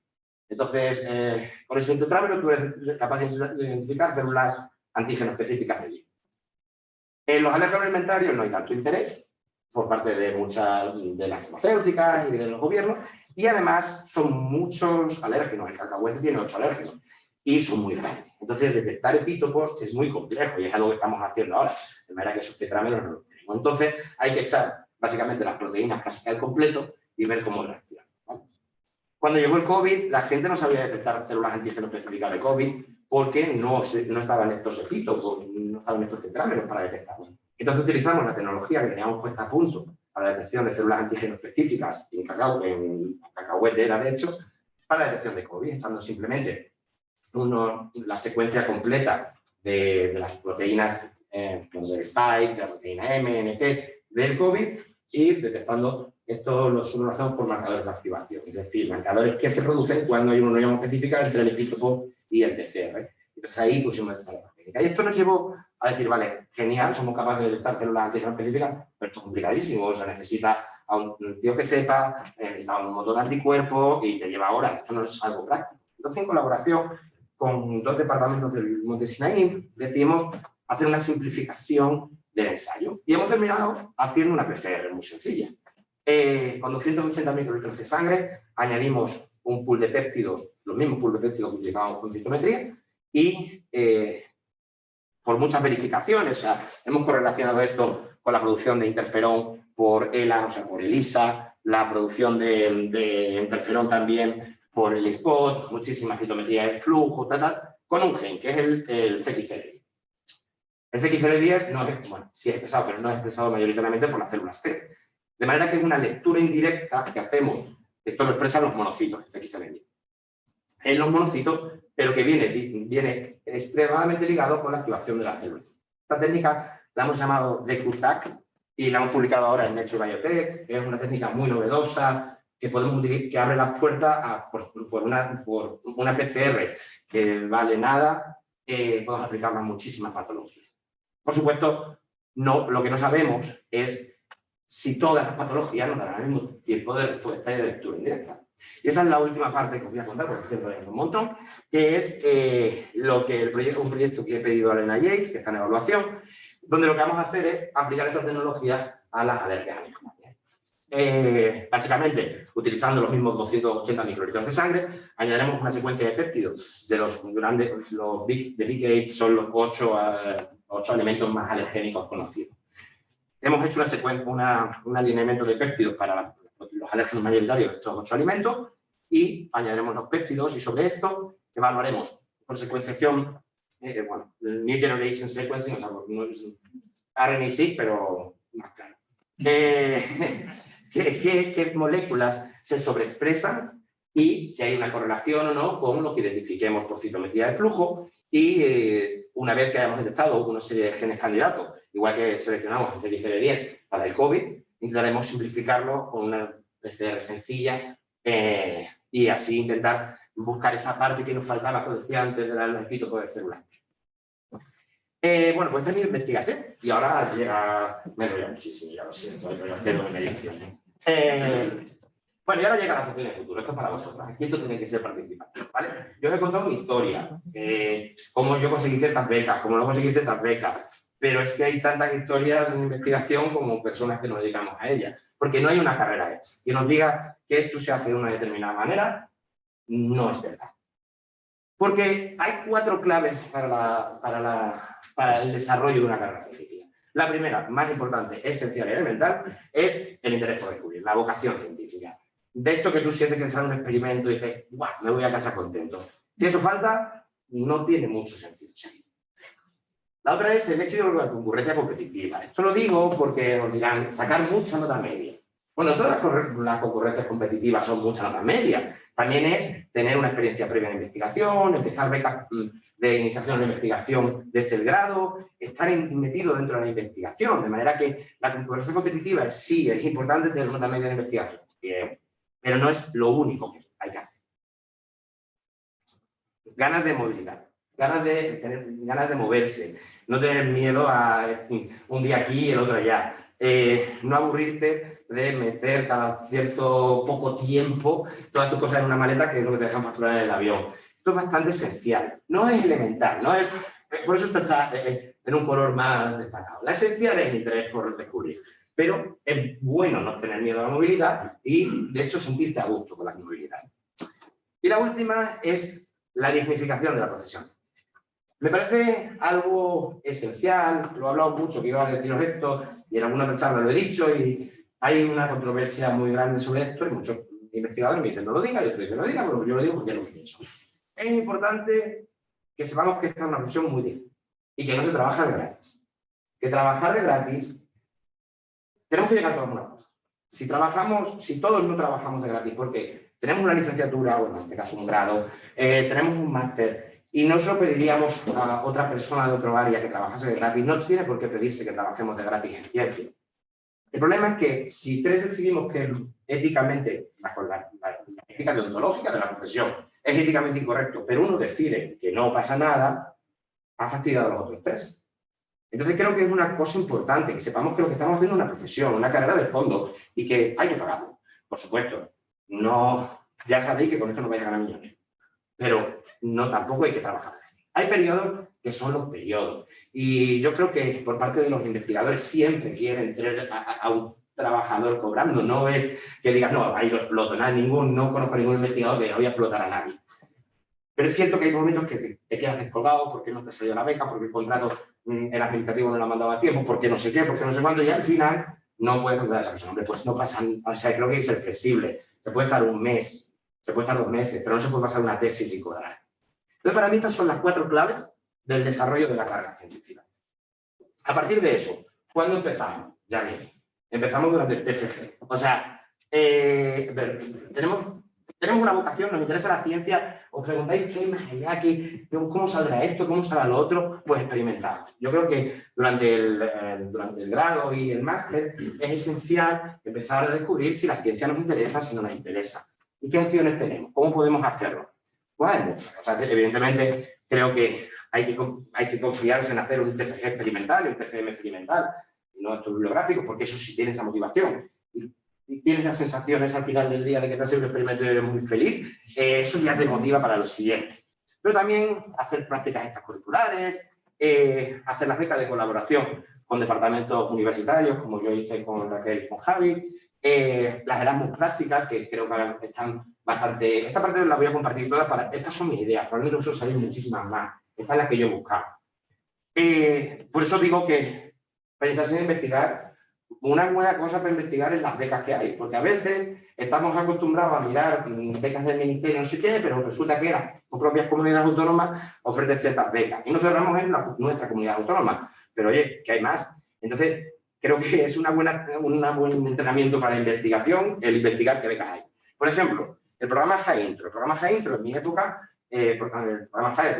[SPEAKER 2] Entonces, con ese tetrámero tú eres capaz de identificar células antígeno específicas de allí. En los alérgenos alimentarios no hay tanto interés por parte de muchas de las farmacéuticas y de los gobiernos, y además son muchos alérgenos. El cacahuete tiene 8 alérgenos y son muy grandes. Entonces, detectar epítopos es muy complejo y es algo que estamos haciendo ahora, de manera que esos tetrámeros no los tenemos. Entonces, hay que echar básicamente las proteínas casi al completo y ver cómo reaccionan, ¿vale? Cuando llegó el COVID, la gente no sabía detectar células antígeno específicas de COVID porque no estaban estos epítopos, no estaban estos tetrámeros para detectarlos. Entonces utilizamos la tecnología que teníamos puesta a punto para la detección de células antígeno específicas en cacahuete era de hecho, para la detección de COVID, echando simplemente la secuencia completa de las proteínas del spike, de la proteína M, NP del COVID y detectando esto lo hacemos por marcadores de activación, es decir, marcadores que se producen cuando hay una unión específica entre el epítopo y el TCR. Entonces ahí pusimos esta técnica. Y esto nos llevó a decir, vale, genial, somos capaces de detectar células antígeno específicas, pero esto es complicadísimo, o sea, necesita a un tío que sepa, necesita un montón de anticuerpos y te lleva horas, esto no es algo práctico. Entonces, en colaboración con 2 departamentos del Monte Sinaí, decidimos hacer una simplificación del ensayo y hemos terminado haciendo una PCR muy sencilla. Con 280 microlitros de sangre añadimos un pool de péptidos, los mismos pool de péptidos que utilizábamos con citometría y por muchas verificaciones, o sea, hemos correlacionado esto con la producción de interferón por ELA, o sea, por ELISA, la producción de interferón también por el SPOT, muchísima citometría de flujo, con un gen, que es el CXCD10. El CXCD10 no es, bueno, sí es expresado, pero no es expresado mayoritariamente por las células T. De manera que es una lectura indirecta que hacemos, esto lo expresan los monocitos, el CXCD10. En los monocitos, pero que viene extremadamente ligado con la activación de las células. Esta técnica la hemos llamado DQTAC y la hemos publicado ahora en Nature Biotech, que es una técnica muy novedosa, que podemos utilizar, que abre las puertas por una PCR que vale nada, podemos aplicarla a muchísimas patologías. Por supuesto, lo que no sabemos es si todas las patologías nos darán al mismo tiempo de respuesta y de lectura indirecta. Y esa es la última parte que os voy a contar, porque estoy hablando un montón, que es un proyecto que he pedido a la NIH, que está en evaluación, donde lo que vamos a hacer es aplicar esta tecnología a las alergias alimentarias. Básicamente, utilizando los mismos 280 microlitros de sangre, añadiremos una secuencia de péptidos de los grandes, de Big 8, son los 8 alimentos más alergénicos conocidos. Hemos hecho un alineamiento de péptidos para los alérgenos mayoritarios de estos 8 alimentos y añadiremos los péptidos y sobre esto evaluaremos por secuenciación, New Generation Sequencing, o sea, no es RNA-seq, pero más claro. ¿Qué moléculas se sobreexpresan y si hay una correlación o no con lo que identifiquemos por citometría de flujo y una vez que hayamos detectado una serie de genes candidatos, igual que seleccionamos el CXCD10 para el COVID, intentaremos simplificarlo con una PCR sencilla y así intentar buscar esa parte que nos faltaba, como decía antes, del epítopo de células. Bueno, pues esta es mi investigación y ahora llega... Me enrollo muchísimo, ya lo siento, voy a hacer una edición. Bueno, y ahora llega la función del futuro, esto es para vosotros, aquí esto tiene que ser participativo, ¿vale? Yo os he contado mi historia, cómo yo conseguí ciertas becas, cómo no conseguí ciertas becas, pero es que hay tantas historias en investigación como personas que nos dedicamos a ellas, porque no hay una carrera hecha. Que nos diga que esto se hace de una determinada manera, no es verdad. Porque hay 4 claves para el desarrollo de una carrera científica. La primera, más importante, esencial y elemental, es el interés por descubrir, la vocación científica. De esto que tú sientes que sale un experimento y dices, ¡guau!, me voy a casa contento. Si eso falta, no tiene mucho sentido. La otra es el éxito de la concurrencia competitiva. Esto lo digo porque os dirán, sacar mucha nota media. Bueno, todas las concurrencias competitivas son mucha nota media. También es tener una experiencia previa de investigación, empezar becas de iniciación en la investigación desde el grado, estar metido dentro de la investigación, de manera que la concurrencia competitiva sí es importante tener nota media de investigación, pero no es lo único que hay que hacer. Ganas de movilidad, ganas de moverse, no tener miedo a un día aquí y el otro allá, no aburrirte de meter cada cierto poco tiempo todas tus cosas en una maleta, que es lo que te dejan facturar en el avión. Esto es bastante esencial, no es elemental, no es, por eso esto está en un color más destacado. La esencial es el interés por descubrir, pero es bueno no tener miedo a la movilidad y, de hecho, sentirte a gusto con la movilidad. Y la última es la dignificación de la profesión. Me parece algo esencial, lo he hablado mucho, que iba a deciros esto, y en alguna otra charla lo he dicho, y hay una controversia muy grande sobre esto, y muchos investigadores me dicen, no lo diga, yo que lo diga, pero yo lo digo porque lo pienso. Es importante que sepamos que esta es una profesión muy digna y que no se trabaja de gratis. Que trabajar de gratis, tenemos que llegar a todos a una cosa. Si todos no trabajamos de gratis, porque tenemos una licenciatura, o en este caso un grado, tenemos un máster, y no se lo pediríamos a otra persona de otro área que trabajase de gratis, no tiene por qué pedirse que trabajemos de gratis en ciencia. El problema es que si tres decidimos que éticamente, bajo la ética deontológica de la profesión, es éticamente incorrecto, pero uno decide que no pasa nada, ha fastidiado a los otros tres. Entonces creo que es una cosa importante, que sepamos que lo que estamos haciendo es una profesión, una carrera de fondo, y que hay que pagarlo. Por supuesto, no, ya sabéis que con esto no vais a ganar millones, pero no, tampoco hay que trabajar. Hay periodos que son los periodos, y yo creo que por parte de los investigadores siempre quieren tener a un trabajador cobrando, no es que digas, no, ahí lo exploto, no conozco a ningún investigador que voy a explotar a nadie. Pero es cierto que hay momentos que te quedas descolgado porque no te salió la beca, porque el contrato el administrativo no lo ha mandado a tiempo, porque no sé qué, porque no sé cuándo, y al final no puedes contratar a esa persona. Hombre, pues no pasan, o sea, creo que hay que ser flexible. Se puede estar un mes, se puede estar 2 meses, pero no se puede pasar una tesis y cobrar. Entonces, para mí estas son las 4 claves del desarrollo de la carrera científica. A partir de eso, ¿cuándo empezamos? Ya bien, empezamos durante el TFG. O sea, tenemos una vocación, nos interesa la ciencia, os preguntáis qué más allá, cómo saldrá esto, cómo saldrá lo otro, pues experimentamos. Yo creo que durante el grado y el máster es esencial empezar a descubrir si la ciencia nos interesa, si no nos interesa. ¿Y qué acciones tenemos? ¿Cómo podemos hacerlo? Pues hay muchas. O sea, evidentemente creo que hay que confiarse en hacer un TFG experimental, un TFM experimental, no estudio bibliográfico, porque eso sí tiene esa motivación. Y tienes las sensaciones al final del día de que te has hecho un experimento y eres muy feliz, eso ya te motiva para lo siguiente. Pero también hacer prácticas extracurriculares, hacer las becas de colaboración con departamentos universitarios, como yo hice con Raquel y con Javi, las Erasmus prácticas, que creo que están bastante... Esta parte la voy a compartir todas, estas son mis ideas, probablemente os salen muchísimas más. Esta es la que yo buscaba. Por eso digo que para iniciarse en investigar, una buena cosa para investigar es las becas que hay, porque a veces estamos acostumbrados a mirar becas del ministerio, no sé qué, pero resulta que las propias comunidades autónomas ofrecen ciertas becas. Y nos cerramos en nuestra comunidad autónoma. Pero oye, que hay más. Entonces, creo que es un buen entrenamiento para la investigación, el investigar qué becas hay. Por ejemplo, el programa JAINTRO. El programa JAINTRO, en mi época, el programa JAI es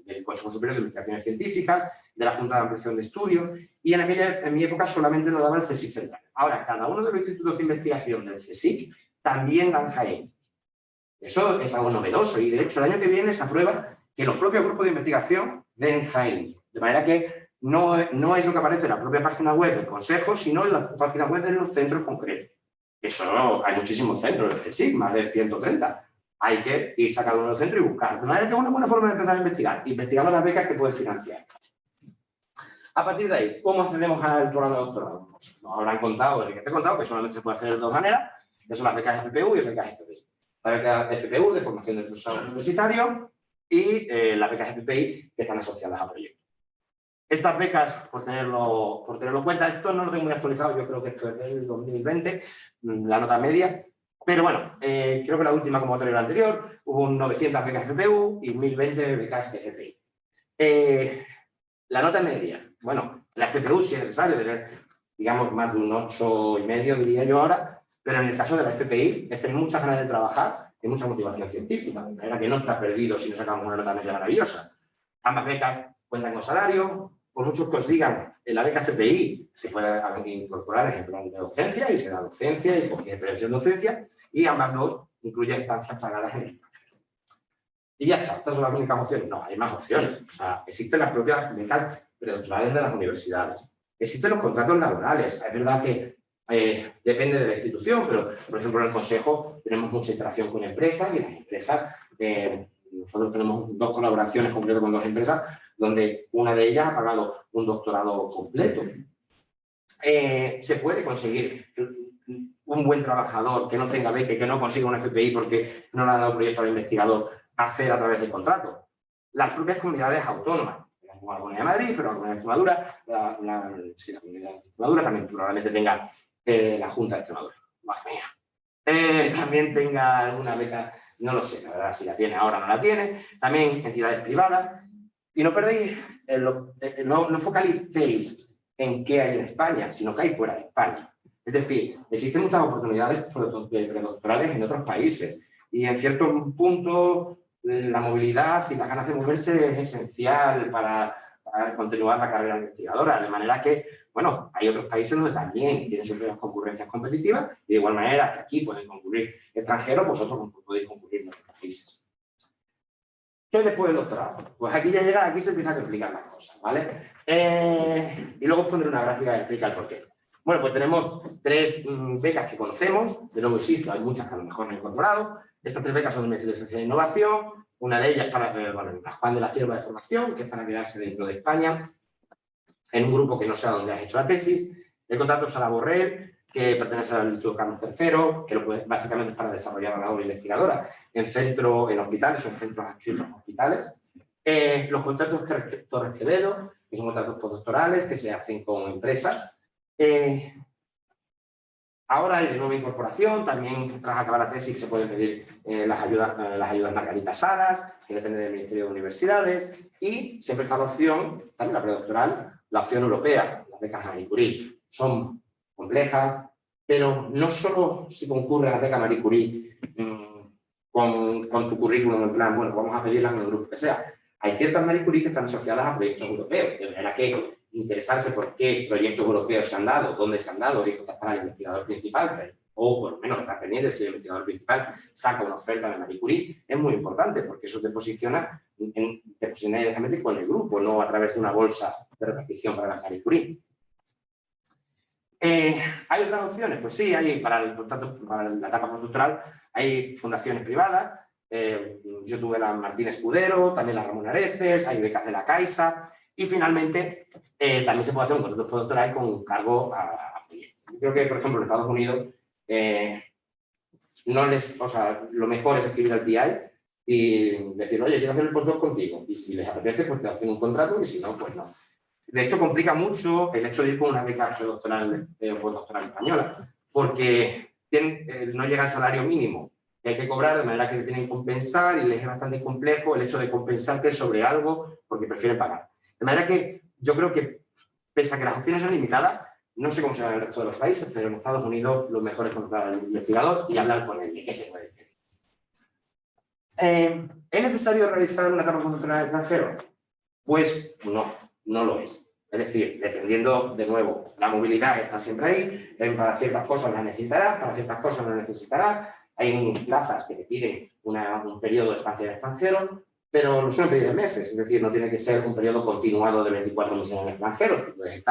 [SPEAKER 2] del Consejo Superior de Investigaciones Científicas, de la Junta de Ampliación de Estudios, y en mi época solamente lo daba el CSIC central. Ahora, cada uno de los institutos de investigación del CSIC también dan JAI. Eso es algo novedoso, y de hecho el año que viene se aprueba que los propios grupos de investigación den JAI. De manera que no es lo que aparece en la propia página web del Consejo, sino en la página web de los centros concretos. Eso, hay muchísimos centros del CSIC, más de 130. Hay que ir a cada uno del centro y buscar. De manera que es una buena forma de empezar a investigar, investigando las becas que puedes financiar. A partir de ahí, ¿cómo accedemos al programa de doctorado? Pues nos habrán contado, el que te he contado, que solamente se puede hacer de 2 maneras, que son las becas FPU y las becas FPI. La beca FPU, de formación de profesorado universitario, y las becas FPI, que están asociadas a proyectos. Estas becas, por tenerlo en cuenta, esto no lo tengo muy actualizado, yo creo que esto es del 2020, la nota media, pero bueno, creo que la última convocatoria era la anterior, hubo 900 becas FPU y 1020 becas FPI. La nota media, bueno, la FPU sí es necesario tener, digamos, más de un 8,5, diría yo ahora, pero en el caso de la FPI es tener muchas ganas de trabajar y mucha motivación científica, de manera que no está perdido si no sacamos una nota media maravillosa. Ambas becas cuentan con salario, por muchos que os digan, en la beca FPI se puede incorporar en plan de docencia y se da docencia y cualquier experiencia en docencia, y ambas dos incluyen estancias pagadas en el extranjero. Y ya está, estas son las únicas opciones. No, hay más opciones. O sea, existen las propias becas predoctorales de las universidades. Existen los contratos laborales. Es verdad que depende de la institución, pero, por ejemplo, en el Consejo tenemos mucha interacción con empresas, y las empresas, nosotros tenemos 2 colaboraciones concretas con 2 empresas, donde una de ellas ha pagado un doctorado completo. Se puede conseguir un buen trabajador que no tenga beca y que no consiga un FPI porque no le ha dado proyecto al investigador hacer a través del contrato. Las propias comunidades autónomas, la Comunidad de Madrid, pero la Comunidad de Extremadura, la Comunidad de Extremadura también probablemente tenga la Junta de Extremadura. Madre mía. también tenga alguna beca, no lo sé, la verdad, si la tiene ahora o no la tiene, también entidades privadas, y no perdéis, no focalicéis en qué hay en España, sino que hay fuera de España. Es decir, existen muchas oportunidades predoctorales en otros países, y en cierto punto la movilidad y las ganas de moverse es esencial para continuar la carrera investigadora, de manera que, bueno, hay otros países donde también tienen sus propias concurrencias competitivas y de igual manera que aquí pueden concurrir extranjeros, vosotros podéis concurrir en otros países. ¿Qué después del doctorado? Pues aquí ya llega, aquí se empieza a explicar las cosas, ¿vale? Y luego os pondré una gráfica que explica el porqué. Bueno, pues tenemos 3 becas que conocemos, de nuevo insisto, hay muchas que a lo mejor no he incorporado. Estas 3 becas son de Ministerio de Ciencia e Innovación, una de ellas para, la Juan de la Cierva de Formación, que es para quedarse dentro de España, en un grupo que no sé a dónde has hecho la tesis. El contrato Sala Borrell, que pertenece al Instituto Carlos III, que básicamente es para desarrollar la labor investigadora en hospitales o en centros adscritos a hospitales. Los contratos Torres Quevedo, que son contratos postdoctorales que se hacen con empresas. Ahora hay de nueva incorporación, también tras acabar la tesis se pueden pedir las ayudas Margarita Salas, que depende del Ministerio de Universidades, y siempre está la opción, también la predoctoral, la opción europea, las becas Marie Curie. Son complejas, pero no solo si concurre a la beca Marie Curie con tu currículum en plan, bueno, vamos a pedirla en el grupo que sea. Hay ciertas Marie Curie que están asociadas a proyectos europeos, de manera que interesarse por qué proyectos europeos se han dado, dónde se han dado y contactar al investigador principal, o por lo menos estar pendiente si el investigador principal saca una oferta de Marie Curie, es muy importante porque eso te posiciona directamente con el grupo, no a través de una bolsa de repartición para la Marie Curie. ¿Hay otras opciones? Pues sí, hay para la etapa postdoctoral hay fundaciones privadas. Yo tuve la Martín Escudero, también la Ramón Areces, hay becas de la Caixa y finalmente también se puede hacer un contrato postdoctoral con un cargo a proyecto. Yo creo que, por ejemplo, en Estados Unidos lo mejor es escribir al PI y decir, oye, quiero hacer el postdoc contigo. Y si les apetece, pues te hacen un contrato y si no, pues no. De hecho, complica mucho el hecho de ir con una beca predoctoral o postdoctoral española, porque no llega al salario mínimo que hay que cobrar, de manera que te tienen que compensar y les es bastante complejo el hecho de compensarte sobre algo porque prefieren pagar. De manera que yo creo que, pese a que las opciones son limitadas, no sé cómo será en el resto de los países, pero en Estados Unidos lo mejor es contratar al investigador y hablar con él de qué se puede pedir. ¿Es necesario realizar una etapa postdoctoral en el extranjero? Pues no lo es. Es decir, dependiendo, de nuevo, la movilidad está siempre ahí, para ciertas cosas la necesitarás, para ciertas cosas no la necesitarás. Hay plazas que te piden un periodo de estancia en el extranjero, pero no suelen pedir de meses, es decir, no tiene que ser un periodo continuado de 24 meses en el extranjero, tú puedes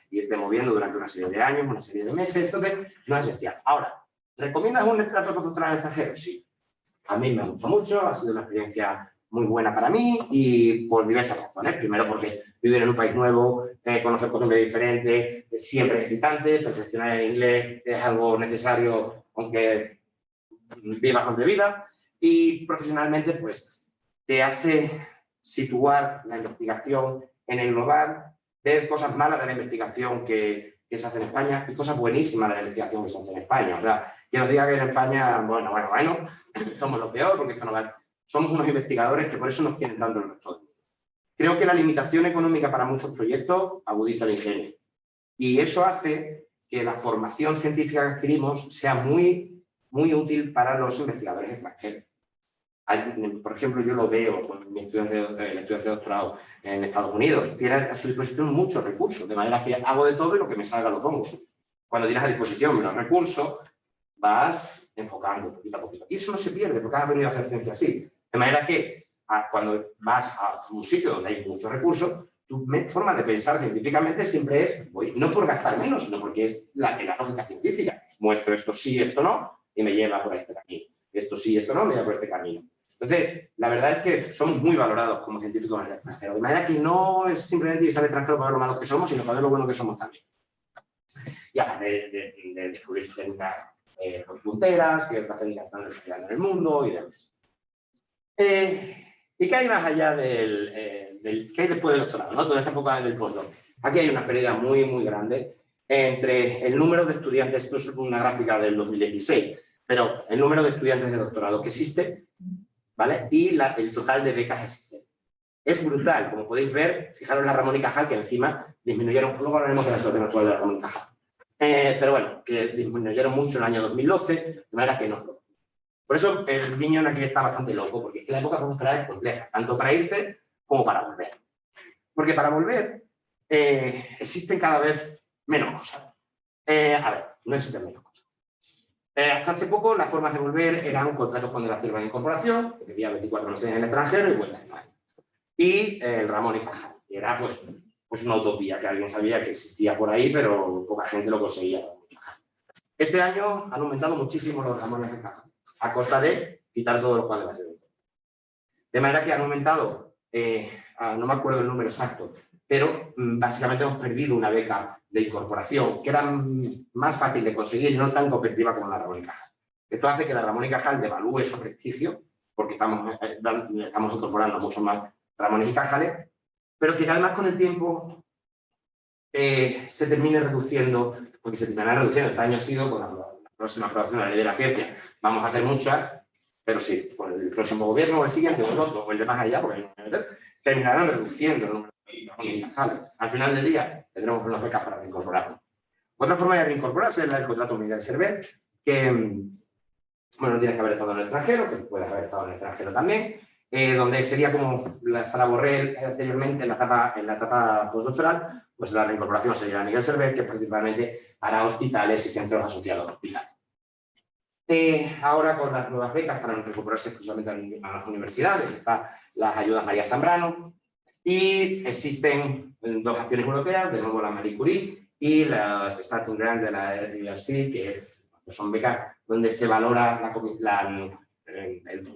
[SPEAKER 2] irte moviendo durante una serie de años, una serie de meses, entonces no es esencial. Ahora, ¿recomiendas un etapa postdoctoral en el extranjero? Sí. A mí me gustó mucho, ha sido una experiencia muy buena para mí y por diversas razones. Primero porque vivir en un país nuevo, conocer costumbres diferentes, siempre es excitante, perfeccionar el inglés es algo necesario, aunque vivas donde vivas, y profesionalmente pues te hace situar la investigación en el global, ver cosas malas de la investigación que se hace en España y cosas buenísimas de la investigación que se hace en España. O sea, que os diga que en España, bueno, somos lo peor porque esto no va. Somos unos investigadores que por eso nos quieren tanto el resto del mundo. Creo que la limitación económica para muchos proyectos agudiza el ingenio. Y eso hace que la formación científica que adquirimos sea muy, muy útil para los investigadores extranjeros. Por ejemplo, yo lo veo con mi estudiante de doctorado en Estados Unidos. Tiene a su disposición muchos recursos, de manera que hago de todo y lo que me salga lo pongo. Cuando tienes a disposición menos recursos, vas enfocando poquito a poquito. Y eso no se pierde porque has aprendido a hacer ciencia así. De manera que cuando vas a un sitio donde hay muchos recursos, tu forma de pensar científicamente siempre es, no por gastar menos, sino porque es la lógica científica. Muestro esto sí, esto no, y me lleva por este camino. Esto sí, esto no, me lleva por este camino. Entonces, la verdad es que somos muy valorados como científicos en el extranjero. De manera que no es simplemente irse al extranjero para ver lo malos que somos, sino para ver lo bueno que somos también. Y aparte de descubrir técnicas punteras, que otras técnicas están desarrollando en el mundo y demás. ¿Y qué hay más allá qué hay después del doctorado, ¿no? Toda esta época del postdoc. Aquí hay una pérdida muy, muy grande entre el número de estudiantes. Esto es una gráfica del 2016. pero el número de estudiantes de doctorado que existe, ¿vale? Y el total de becas existentes. Es brutal, como podéis ver, fijaros la Ramón y Cajal, que encima disminuyeron, luego hablaremos de la situación actual de la Ramón y Cajal. Pero bueno, que disminuyeron mucho en el año 2012, de manera que no. Por eso el Viñón aquí está bastante loco, porque es que la época posdoctoral es compleja, tanto para irte como para volver. Porque para volver existen cada vez menos cosas. A ver, no existen menos cosas. Hasta hace poco las formas de volver eran un contrato con la firma de incorporación, que pedía 24 meses en el extranjero y vuelta a España. Y el Ramón y Cajal, que era pues una utopía, que alguien sabía que existía por ahí, pero poca gente lo conseguía. Este año han aumentado muchísimo los Ramones de Cajal, a costa de quitar todos los Juan de Basilio. De manera que han aumentado, no me acuerdo el número exacto, pero básicamente hemos perdido una beca de incorporación que era más fácil de conseguir y no tan competitiva como la Ramón y Cajal. Esto hace que la Ramón y Cajal devalúe su prestigio, porque estamos incorporando mucho más Ramones y Cajales, pero que además con el tiempo se termine reduciendo, porque se terminará reduciendo. Este año ha sido, con la próxima aprobación de la ley de la ciencia, vamos a hacer muchas, pero sí, con el próximo gobierno o el siguiente o el otro, o el de más allá, porque terminarán reduciendo el número de Ramones y Cajales. Al final del día tendremos unas becas para reincorporarnos. Otra forma de reincorporarse es el contrato Miguel Servet, que bueno, no tienes que haber estado en el extranjero, que puedes haber estado en el extranjero también, donde sería como la Sara Borrell anteriormente en la etapa postdoctoral, pues la reincorporación sería la Miguel Servet, que es principalmente para hospitales y centros asociados a hospitales. Ahora con las nuevas becas para reincorporarse exclusivamente a las universidades, están las ayudas María Zambrano, y existen dos acciones europeas, de nuevo la Marie Curie y las Starting Grants de la ERC, que son becas donde se valora el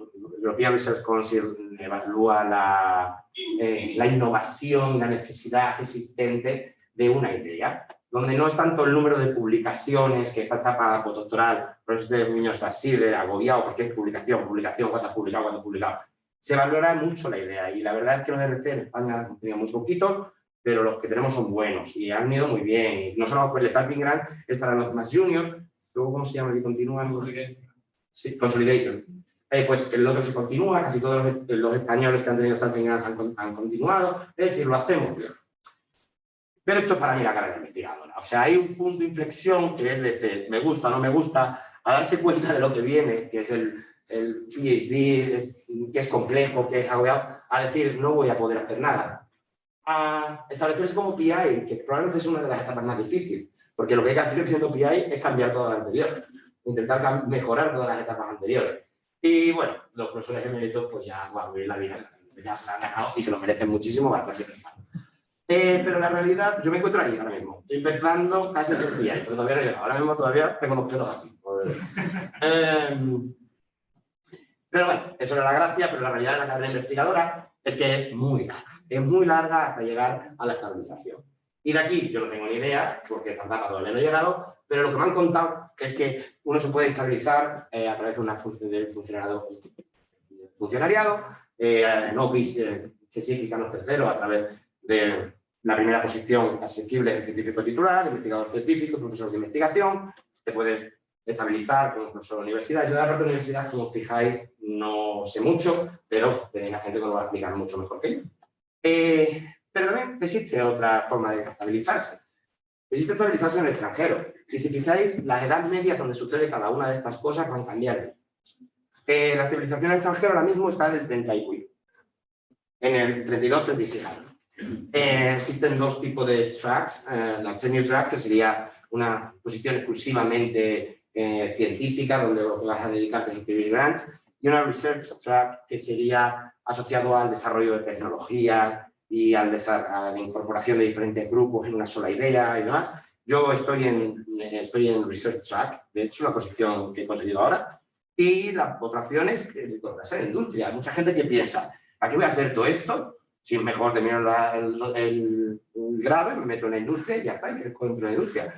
[SPEAKER 2] European Research Council evalúa la innovación, la necesidad existente de una idea, donde no es tanto el número de publicaciones, que esta etapa postdoctoral, por eso este niño está así de agobiado, porque es publicación, cuánto has publicado. Se valora mucho la idea, y la verdad es que los RC en España han tenido muy poquitos, pero los que tenemos son buenos, y han ido muy bien, y no solo por el Starting Grant, es para los más juniors, luego ¿cómo se llama? Que continúan. Sí, Consolidator. Pues el otro se continúa, casi todos los españoles que han tenido Starting Grants han continuado, es decir, lo hacemos bien. Pero esto es para mí la carrera investigadora. O sea, hay un punto de inflexión que es de me gusta, no me gusta, a darse cuenta de lo que viene, que es el PhD, que es complejo, que es agobiado, a decir, no voy a poder hacer nada. A establecerse como PI, que probablemente es una de las etapas más difíciles, porque lo que hay que hacer siendo PI es cambiar toda la anterior, intentar mejorar todas las etapas anteriores. Y bueno, los profesores de mérito, pues ya van a vivir la vida, ya se la han ganado y se lo merecen muchísimo, bastante. Pero la realidad, yo me encuentro ahí ahora mismo, estoy empezando casi a ser PI, pero todavía no he llegado. Ahora mismo todavía tengo los pelos así. Pero bueno, eso era la gracia, pero la realidad de la carrera investigadora es que es muy larga hasta llegar a la estabilización. Y de aquí yo no tengo ni idea, porque todavía no he llegado, pero lo que me han contado es que uno se puede estabilizar a través de una funcionariado, no CSIC Canos III, a través de la primera posición asequible de científico titular, investigador científico, profesor de investigación, te puedes estabilizar como profesor de universidad. Yo de la parte de universidad, como fijáis, no sé mucho, pero tenéis a gente que lo va a explicar mucho mejor que yo. Pero también existe otra forma de estabilizarse. Existe estabilizarse en el extranjero. Y si fijáis, las edades medias donde sucede cada una de estas cosas van cambiando. La estabilización en el extranjero ahora mismo está en el 30 y pico. En el 32-36 años. Existen dos tipos de tracks. La tenure track, que sería una posición exclusivamente científica, donde vas a dedicarte a escribir grants, y una research track, que sería asociado al desarrollo de tecnologías y a la incorporación de diferentes grupos en una sola idea y demás. Yo estoy en research track, de hecho, la posición que he conseguido ahora, y la otra opción es incorporarse en industria. Hay mucha gente que piensa, ¿a qué voy a hacer todo esto? Si es mejor terminar el grado y me meto en la industria y ya está, y crezco dentro de la industria.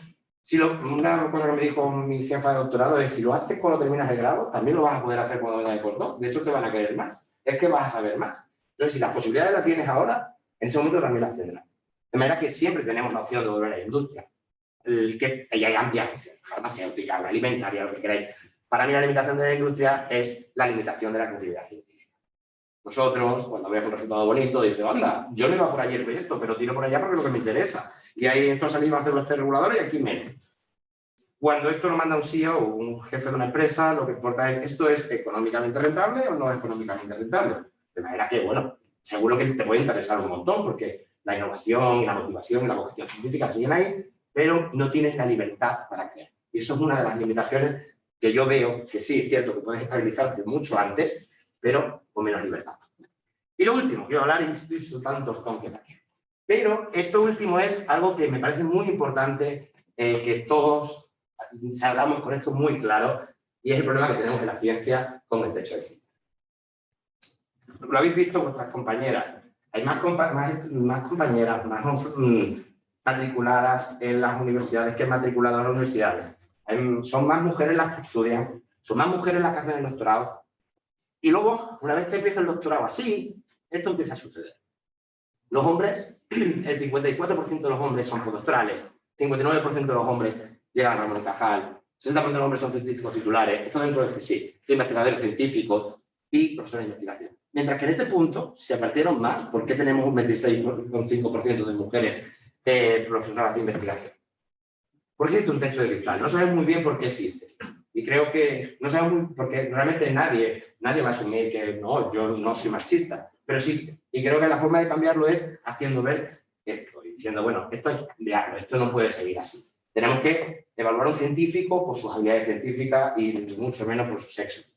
[SPEAKER 2] Una cosa que me dijo mi jefa de doctorado es, si lo haces cuando terminas el grado, también lo vas a poder hacer cuando vengas de postdoc. De hecho, te van a querer más. Es que vas a saber más. Entonces, si las posibilidades las tienes ahora, en ese momento también las tendrás. De manera que siempre tenemos la opción de volver a la industria. Que hay amplias opciones, farmacéutica, agroalimentaria, lo que queráis. Para mí la limitación de la industria es la limitación de la creatividad científica. Nosotros, cuando vemos un resultado bonito, dices, anda, yo no iba por allí el proyecto, pero tiro por allá porque es lo que me interesa. Y ahí esto salimos a hacer los test reguladores y aquí menos. Cuando esto lo manda un CEO o un jefe de una empresa, lo que importa es, ¿esto es económicamente rentable o no es económicamente rentable? De manera que, bueno, seguro que te puede interesar un montón, porque la innovación, la motivación y la vocación científica siguen ahí, pero no tienes la libertad para crear. Y eso es una de las limitaciones que yo veo, que sí, es cierto que puedes estabilizarte mucho antes, pero con menos libertad. Y lo último, quiero hablar, y estoy soltando tostón que aquí. Pero esto último es algo que me parece muy importante que todos salgamos con esto muy claro, y es el problema que tenemos en la ciencia con el techo de ciencia. Lo habéis visto vuestras compañeras. Hay más compañeras, más matriculadas en las universidades que matriculadas en las universidades. Son más mujeres las que estudian, son más mujeres las que hacen el doctorado. Y luego, una vez que empieza el doctorado así, esto empieza a suceder. Los hombres, el 54% de los hombres son postdoctorales, 59% de los hombres llegan a Ramón y Cajal, 60% de los hombres son científicos titulares, esto dentro de CSIC, de investigadores científicos y profesores de investigación. Mientras que en este punto se apartieron más, ¿por qué tenemos un 26,5% de mujeres profesoras de investigación? Porque existe un techo de cristal, no sabemos muy bien por qué existe. Y creo que no sabemos muy, porque realmente nadie va a asumir que no, yo no soy machista, pero sí, y creo que la forma de cambiarlo es haciendo ver esto, y diciendo, bueno, esto es viable, esto no puede seguir así. Tenemos que evaluar a un científico por sus habilidades científicas y mucho menos por su sexo.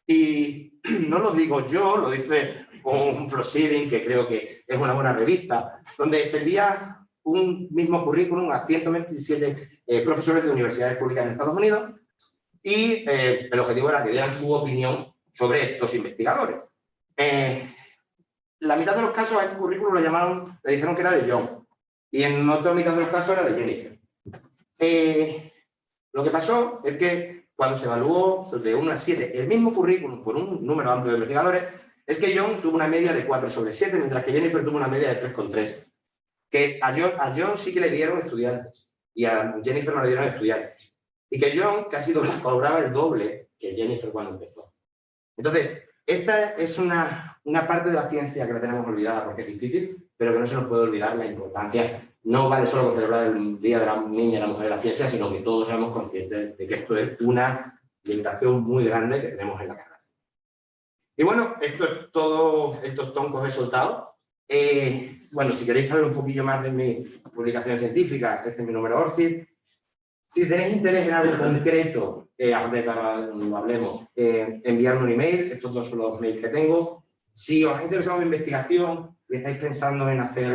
[SPEAKER 2] Y no lo digo yo, lo dice un Proceeding, que creo que es una buena revista, donde se envía un mismo currículum a 127 profesores de universidades públicas en Estados Unidos, y el objetivo era que dieran su opinión sobre estos investigadores. La mitad de los casos a este currículum le dijeron que era de John, y en otra mitad de los casos era de Jennifer. Lo que pasó es que cuando se evaluó de 1 a 7 el mismo currículum por un número amplio de investigadores, es que John tuvo una media de 4/7, mientras que Jennifer tuvo una media de 3,3. Que a John sí que le dieron estudiantes y a Jennifer no le dieron estudiantes. Y que John casi cobraba el doble que Jennifer cuando empezó. Entonces, esta es una parte de la ciencia que la tenemos olvidada porque es difícil, pero que no se nos puede olvidar la importancia. No vale solo con celebrar el Día de la Niña y la Mujer de la Ciencia, sino que todos seamos conscientes de que esto es una limitación muy grande que tenemos en la carrera. Y bueno, esto es todo el tostón que os he soltado. Bueno, si queréis saber un poquillo más de mi publicación científica, este es mi número ORCID. Si tenéis interés en algo concreto, antes de que lo hablemos, enviarme un email, estos dos son los mails que tengo. Si os ha interesado mi investigación y estáis pensando en hacer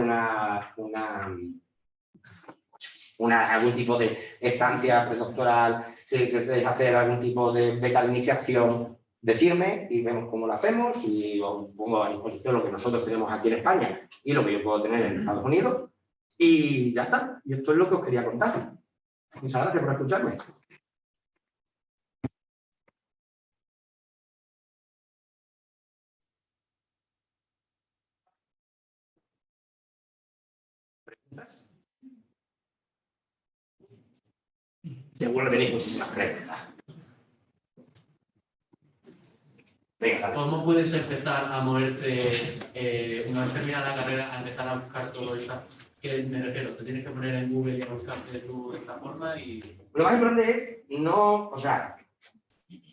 [SPEAKER 2] algún tipo de estancia predoctoral, si queréis hacer algún tipo de beca de iniciación, decirme y vemos cómo lo hacemos y os pongo a disposición lo que nosotros tenemos aquí en España y lo que yo puedo tener en Estados Unidos. Y ya está. Y esto es lo que os quería contar. Muchas gracias por escucharme. ¿Preguntas? Seguro tenéis muchísimas preguntas. Venga,
[SPEAKER 6] ¿Cómo puedes empezar a moverte una vez terminada la carrera a empezar a buscar todo esto? Que me refiero, te tienes que poner en Google y a buscarte tú de esta forma y...
[SPEAKER 2] Lo más importante es no,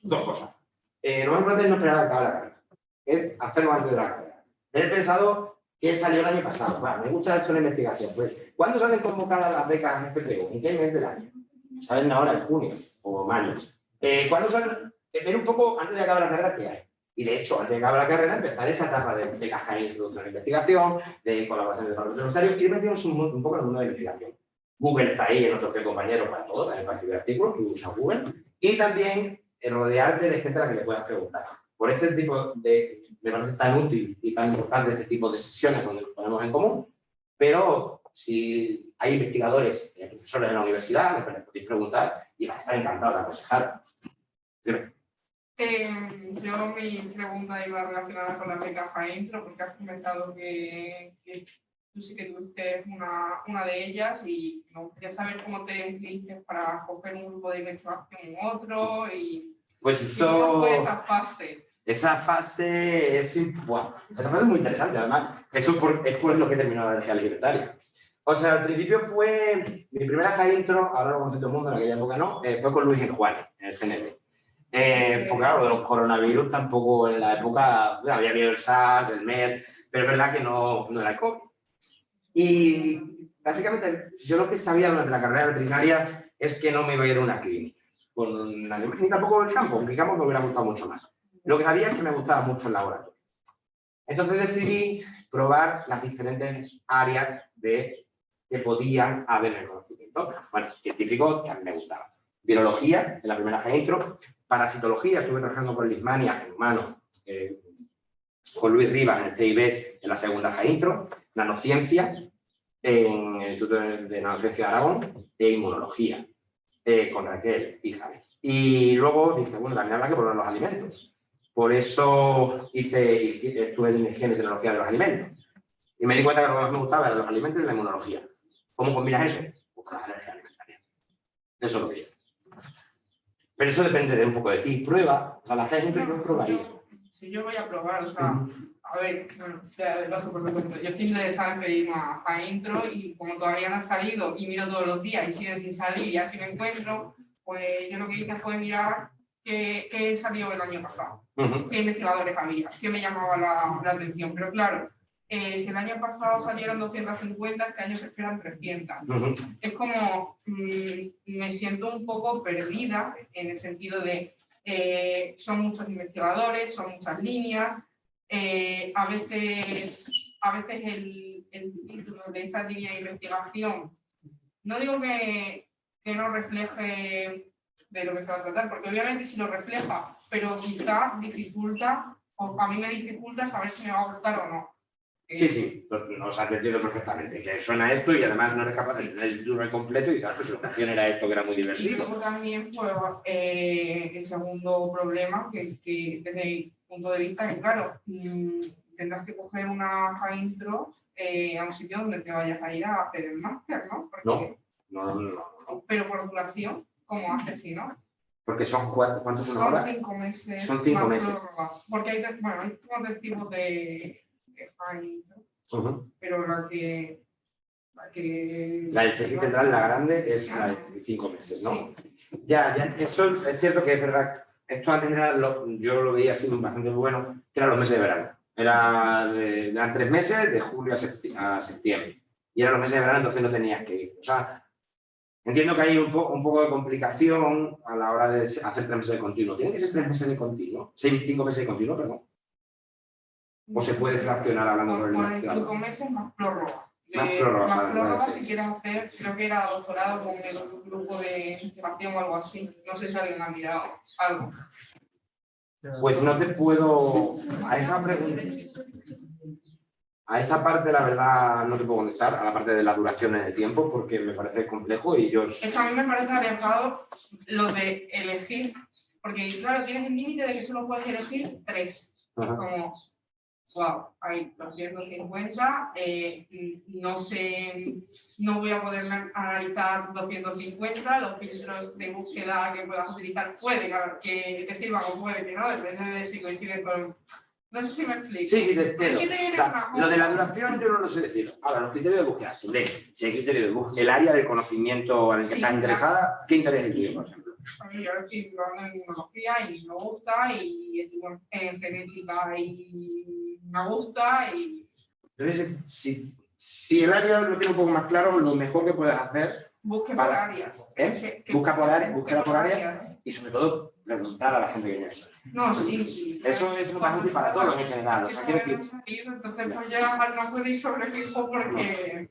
[SPEAKER 2] dos cosas. Lo más importante es no esperar a acabar la carrera. Es hacerlo antes de la carrera. He pensado que salió el año pasado. Bueno, me gusta esto de la investigación. Pues, ¿cuándo salen convocadas las becas FPO? ¿En qué mes del año? Salen ahora en junio o mayo. ¿Cuándo salen? Ver un poco antes de acabar la carrera qué hay. Y de hecho, antes de acabar la carrera, empezar esa etapa de becas de introducción a la investigación, de colaboración de departamentos universitarios, ir metiéndose un poco en el mundo de la investigación. Google está ahí, en otros compañeros para todo, también para escribir artículos, tú usas Google. Y también rodearte de gente a la que le puedas preguntar. Por este tipo de, me parece tan útil y tan importante este tipo de sesiones donde nos ponemos en común, pero si hay investigadores y profesores en la universidad, les podéis preguntar y van a estar encantados de aconsejar. Dime.
[SPEAKER 5] Yo mi pregunta iba relacionada con la beca Intro, porque has comentado que tú sí que tuviste una de ellas y me gustaría saber cómo te dices para coger un grupo de investigación en otro y
[SPEAKER 2] Pues
[SPEAKER 5] ¿Y cómo
[SPEAKER 2] eso...
[SPEAKER 5] fue esa fase?
[SPEAKER 2] Esa fase es, ¡buah! Esa fase es muy interesante, además. Eso es por lo que terminó la energía libertaria. O sea, al principio fue... Mi primera high intro, ahora lo conoce todo el mundo, en aquella época no, fue con Luis Juárez, en el CNP. Porque claro, lo de los coronavirus tampoco en la época... Bueno, había habido el SARS, el MERS, pero es verdad que no era el COVID. Y básicamente yo lo que sabía durante la carrera veterinaria es que no me iba a ir a una clínica, ni tampoco el campo, mi campo me hubiera gustado mucho más. Lo que sabía es que me gustaba mucho el laboratorio. Entonces decidí probar las diferentes áreas que podían haber en el conocimiento. Bueno, científico que a mí me gustaba. Biología, en la primera high intro. Parasitología, estuve trabajando con Leishmania en humanos, con Luis Rivas en el CIB en la segunda high intro. Nanociencia, en el Instituto de Nanociencia de Aragón, e inmunología, con Raquel y Javi. Y luego dije, bueno, también habrá que probar los alimentos. Por eso estuve en higiene y tecnología de los alimentos. Y me di cuenta que lo que más me gustaba eran los alimentos y la inmunología. ¿Cómo combinas eso? Buscar la energía alimentaria. Eso es lo que hice. Pero eso depende de un poco de ti. Prueba, o sea, la gente que probaría.
[SPEAKER 5] Si yo voy a probar, o sea, a ver, bueno, yo estoy interesada en pedir una high intro y como todavía no han salido y miro todos los días y siguen sin salir y así me encuentro, pues yo lo que hice fue mirar qué salió el año pasado, qué investigadores había, qué me llamaba la atención. Pero claro, si el año pasado salieron 250, este año se esperan 300. Es como, me siento un poco perdida en el sentido de, son muchos investigadores, son muchas líneas, a veces el título de esa línea de investigación, no digo que no refleje de lo que se va a tratar, porque obviamente sí lo refleja, pero quizá dificulta, o a mí me dificulta saber si me va a gustar o no.
[SPEAKER 2] Sí, o sea, te entiendo perfectamente, que suena esto y además no eres capaz de tener el título completo y dices, pues la opción era esto, que era muy
[SPEAKER 5] Y
[SPEAKER 2] divertido.
[SPEAKER 5] luego también, pues, el segundo problema, que desde mi punto de vista, es claro, tendrás que coger una high intro a un sitio donde te vayas a ir a hacer el máster, ¿no? Porque,
[SPEAKER 2] No.
[SPEAKER 5] pero por duración, ¿cómo haces si no?
[SPEAKER 2] Porque son ¿cuántos son ahora?
[SPEAKER 5] 5 meses.
[SPEAKER 2] Son 5 meses.
[SPEAKER 5] Prórroga. Porque hay tres tipos de high intro, pero la
[SPEAKER 2] del CSIC Central, la grande, es la de 5 meses, ¿no?
[SPEAKER 5] Sí.
[SPEAKER 2] Ya, eso es cierto que es verdad. Esto antes era, yo lo veía así bastante bueno, que eran los meses de verano. Eran 3 meses, de julio a septiembre. Y eran los meses de verano, entonces no tenías que ir. O sea, entiendo que hay un poco de complicación a la hora de hacer 3 meses de continuo. ¿Tienen que ser 3 meses de continuo? 5 meses de continuo, perdón. ¿O se puede fraccionar hablando con el
[SPEAKER 5] investigador? 5 meses más prórroga.
[SPEAKER 2] Más prórroga,
[SPEAKER 5] más prórroga
[SPEAKER 2] sí.
[SPEAKER 5] Si quieres hacer, creo que era doctorado con el grupo de investigación o algo así. No sé si alguien ha mirado algo.
[SPEAKER 2] Pues no te puedo... A esa pregunta... A esa parte, la verdad, no te puedo contestar, a la parte de la duración en el tiempo, porque me parece complejo y yo...
[SPEAKER 5] Es que a mí me parece arriesgado lo de elegir, porque claro, tienes el límite de que solo puedes elegir 3.
[SPEAKER 2] Ajá.
[SPEAKER 5] Como, wow, hay 250, no sé, no voy a poder analizar 250, los filtros de búsqueda que puedas utilizar pueden que te sirvan o puede que no, depende de si coinciden con... No sé si me explico.
[SPEAKER 2] Sí, te entiendo. O sea, lo de la duración yo no lo sé decir. Ahora, los criterios de búsqueda, si hay criterios de búsqueda, el área del conocimiento en el que estás interesada, ¿qué interés es tuyo, por ejemplo?
[SPEAKER 5] Yo estoy estudiando en inmunología y me gusta, y estuve en genética y me gusta.
[SPEAKER 2] Entonces, si el área lo tiene un poco más claro, lo mejor que puedes hacer...
[SPEAKER 5] Busque por áreas.
[SPEAKER 2] Búsqueda por áreas y sobre todo preguntar a la gente que viene.
[SPEAKER 5] No, sí.
[SPEAKER 2] Eso es lo más útil para todos en general. O sea, quiero decir...
[SPEAKER 5] Entonces, pues ya no puedo ir sobre fijo porque...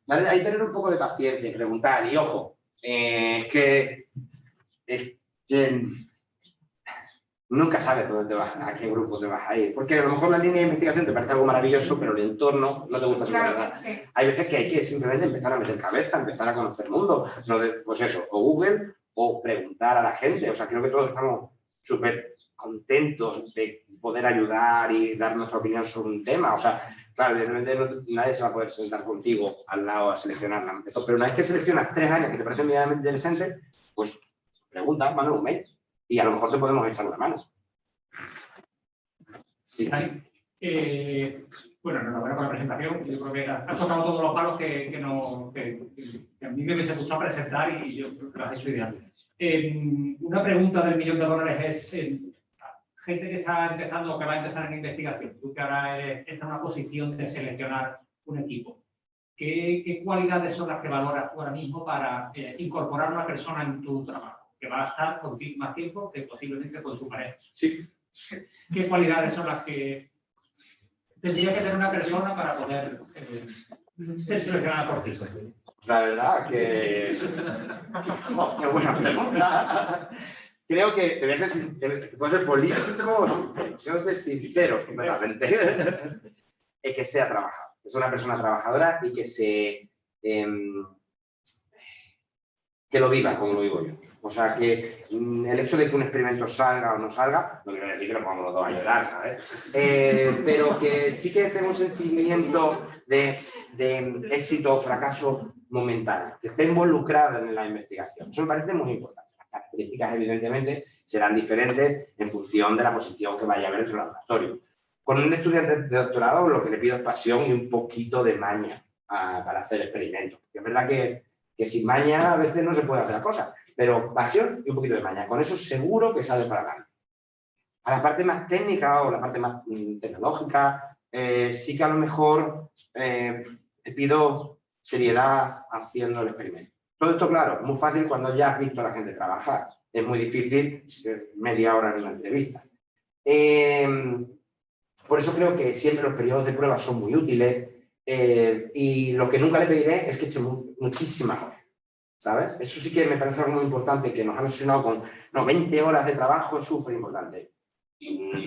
[SPEAKER 2] Vale, hay que tener un poco de paciencia y preguntar. Y ojo, es que nunca sabes dónde te vas, a qué grupo te vas a ir. Porque a lo mejor la línea de investigación te parece algo maravilloso, pero el entorno no te gusta su verdad. Hay veces que hay que simplemente empezar a meter cabeza, empezar a conocer el mundo. Pues eso, o Google, o preguntar a la gente. O sea, creo que todos estamos súper contentos de poder ayudar y dar nuestra opinión sobre un tema. O sea, claro, evidentemente nadie se va a poder sentar contigo al lado a seleccionar la método, pero una vez que seleccionas 3 áreas que te parecen medianamente interesantes, pues pregunta, manda un mail. y a lo mejor te podemos echar una mano. Sí.
[SPEAKER 1] Bueno, enhorabuena por la presentación. Yo creo que has tocado todos los palos que a mí me hubiese gustado presentar y yo creo que lo has hecho ideal. Una pregunta del $1.000.000 es, gente que está empezando o que va a empezar en investigación, tú que ahora estás en una posición de seleccionar un equipo, ¿qué cualidades son las que valoras tú ahora mismo para incorporar a una persona en tu trabajo, que va a estar contigo más tiempo que posiblemente con su pareja?
[SPEAKER 2] Sí.
[SPEAKER 1] ¿Qué cualidades son las que tendría que tener una persona para poder ser seleccionada por ti?
[SPEAKER 2] La verdad que... ¡Qué buena pregunta! Creo que puede ser político, siendo sincero, completamente. Es que sea trabajador, que sea una persona trabajadora y que que lo viva, como lo digo yo. O sea, que el hecho de que un experimento salga o no salga, no quiero decir que nos pongamos los dos a llorar, ¿sabes? Pero que sí que tenga un sentimiento de éxito o fracaso momentáneo, que esté involucrado en la investigación. Eso me parece muy importante. Las características, evidentemente, serán diferentes en función de la posición que vaya a haber en el laboratorio. Con un estudiante de doctorado lo que le pido es pasión y un poquito de maña para hacer experimentos. Es verdad que sin maña a veces no se puede hacer la cosa, pero pasión y un poquito de maña. Con eso seguro que sale para adelante. A la parte más técnica o la parte más tecnológica, sí que a lo mejor te pido seriedad haciendo el experimento. Todo esto, claro, es muy fácil cuando ya has visto a la gente trabajar. Es muy difícil media hora en una entrevista. Por eso creo que siempre los periodos de prueba son muy útiles y lo que nunca le pediré es que eche muchísimas horas, ¿sabes? Eso sí que me parece algo muy importante, que nos han obsesionado con 20 horas de trabajo, es súper importante.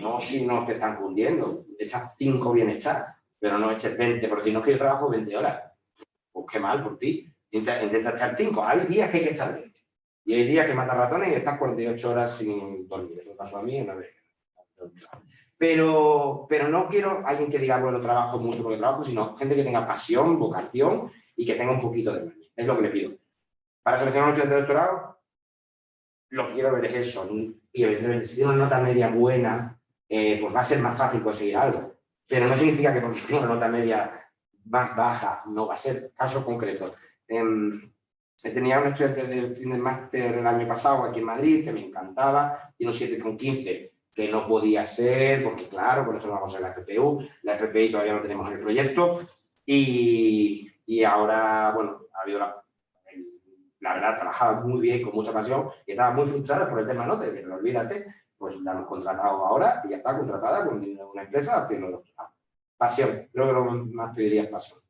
[SPEAKER 2] No si nos te están cundiendo, echas 5 bien hechas, pero no eches 20, porque si no es que yo trabajo 20 horas. Pues qué mal por ti. Intenta echar 5. Hay días que hay que echar 20. Y hay días que matas ratones y estás 48 horas sin dormir. Eso pasó a mí una vez. Pero no quiero alguien que diga, bueno, trabajo mucho porque trabajo, sino gente que tenga pasión, vocación y que tenga un poquito de maña. Es lo que le pido. Para seleccionar a un estudiante de doctorado, lo que quiero ver es eso. Y evidentemente, si tiene una nota media buena, pues va a ser más fácil conseguir algo. Pero no significa que porque tenga una nota media más baja, no va a ser. Caso concreto. Tenía un estudiante de fin de máster el año pasado aquí en Madrid, que me encantaba, tiene un 7,15, que no podía ser, porque claro, con esto no vamos a la FPU, la FPI todavía no tenemos en el proyecto, y ahora, bueno, ha habido la verdad, trabajaba muy bien, con mucha pasión, y estaba muy frustrada por el tema nota, y no olvídate, pues la hemos contratado ahora, y ya está contratada con una empresa haciendo el doctorado. Pasión, creo que lo más pediría es pasión.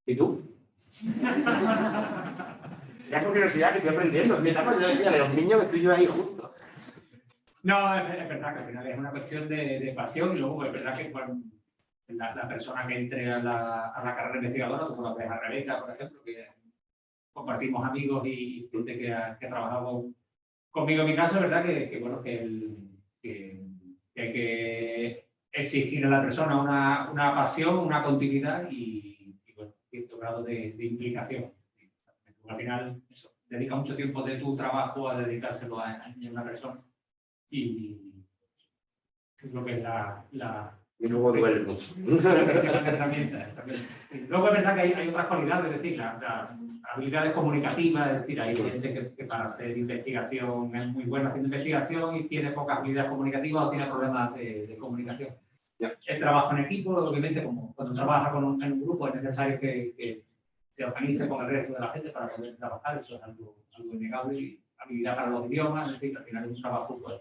[SPEAKER 2] ¿Y tú? Ya con curiosidad que estoy aprendiendo, mira, de los niños que estoy yo ahí juntos.
[SPEAKER 1] No, es verdad que al final es una cuestión de pasión y luego es verdad que bueno, la persona que entre a la carrera investigadora, como la que es a Rebeca, por ejemplo, que compartimos amigos y gente que ha trabajado conmigo en mi caso, es verdad que bueno, que hay que exigir a la persona una pasión, una continuidad y bueno, cierto grado de implicación. Al final, eso, dedica mucho tiempo de tu trabajo a dedicárselo a una persona. Y creo que es
[SPEAKER 2] y luego duele mucho.
[SPEAKER 1] la herramienta. Luego es verdad que hay otras cualidades, es decir, las habilidades comunicativas, es decir, hay gente que para hacer investigación es muy buena haciendo investigación y tiene pocas habilidades comunicativas o tiene problemas de comunicación. El trabajo en equipo, obviamente, como cuando trabaja en un grupo, es necesario que se organice con el resto de la gente para poder trabajar, eso es algo innegable. Y habilidad para los idiomas, es decir, al final es un trabajo pues,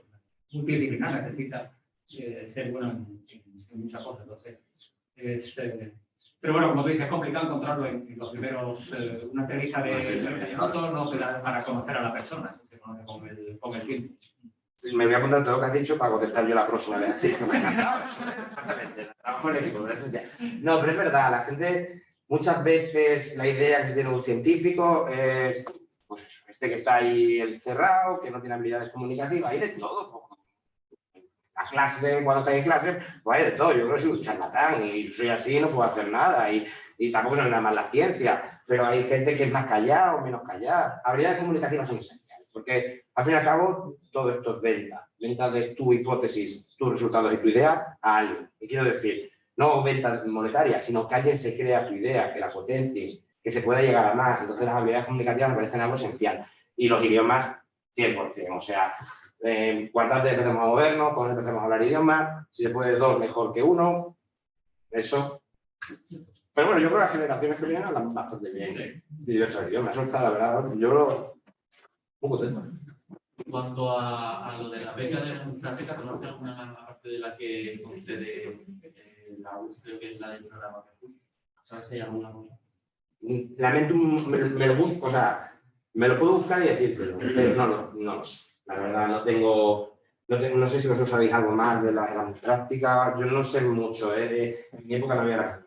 [SPEAKER 1] multidisciplinar, necesita ser bueno en muchas cosas. Entonces, pero bueno, como tú dices, es complicado encontrarlo en los primeros, una entrevista de minutos no te da para conocer a la persona, se conoce con el tiempo.
[SPEAKER 2] Me voy a apuntar todo lo que has dicho para contestar yo la próxima vez. Sí, me ha encantado. Exactamente. Trabajo en equipo. No, pero es verdad, la gente, muchas veces la idea que se tiene de un científico es, pues eso, que está ahí encerrado, que no tiene habilidades comunicativas, hay de todo. La clase, cuando está en clase, pues hay de todo. Yo creo que soy un charlatán y soy así, no puedo hacer nada. Y tampoco es nada más la ciencia, pero hay gente que es más callada o menos callada. Habilidades comunicativas son esenciales. Porque al fin y al cabo todo esto es venta. Venta de tu hipótesis, tus resultados y tu idea a alguien. Y quiero decir, no ventas monetarias, sino que alguien se crea tu idea, que la potencie, que se pueda llegar a más. Entonces las habilidades comunicativas me parecen algo esencial. Y los idiomas, 100%. O sea, cuantas veces empecemos a movernos, cuando empecemos a hablar idiomas, si se puede dos, mejor que uno. Eso. Pero bueno, yo creo que las generaciones que vienen hablan bastante bien diversos idiomas. Eso está, la verdad, yo lo... muy contento.
[SPEAKER 6] En cuanto a lo de la beca de práctica, ¿conoce alguna parte de la que concede la UF, creo que es la del programa? ¿Sabes si hay alguna cosa?
[SPEAKER 2] Lamento, me lo busco, o sea, me lo puedo buscar y decírtelo, pero no lo sé. La verdad, no sé si vosotros sabéis algo más de la práctica, yo no sé mucho, en mi época no había la.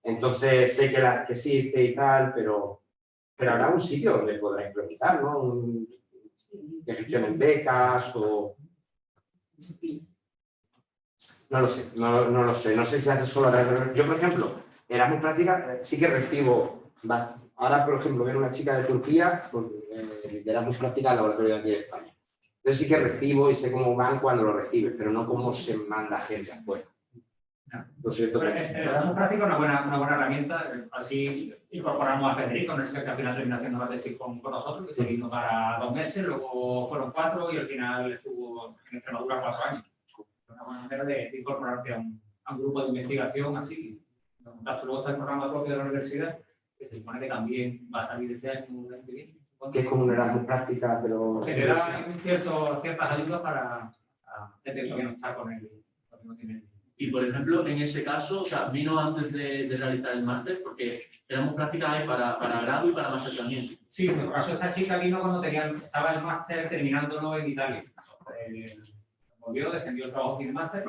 [SPEAKER 2] Entonces sé que existe y tal, pero habrá un sitio donde podráis preguntar, ¿no? Que gestionen becas o... No lo sé, no lo sé. No sé si se hace solo a través de... Yo, por ejemplo, Erasmus Práctica sí que recibo bastante. Ahora, por ejemplo, viene una chica de Turquía de Erasmus Práctica al laboratorio de aquí de España. Entonces sí que recibo y sé cómo van cuando lo reciben, pero no cómo se manda gente afuera. Lo siento.
[SPEAKER 1] El Erasmus Práctico es una buena herramienta. Así incorporamos a Federico, no es que al final terminó haciendo la tesis con nosotros, que se vino para 2 meses, luego fueron 4 y al final estuvo en Extremadura 4 años. Una buena manera de incorporarte a un grupo de investigación así. Luego está el programa propio de la universidad, que se supone que también va a salir este año.
[SPEAKER 2] Que es como un Erasmus Práctica, pero...
[SPEAKER 1] Se le da ciertas ayudas para gente que no está con él.
[SPEAKER 6] Y, por ejemplo, en ese caso, o sea, vino antes de realizar el máster, porque Erasmus Práctica hay para grado y para máster también.
[SPEAKER 1] Sí, en el caso esta chica vino cuando estaba el máster terminándolo en Italia. Volvió, defendió el trabajo sin máster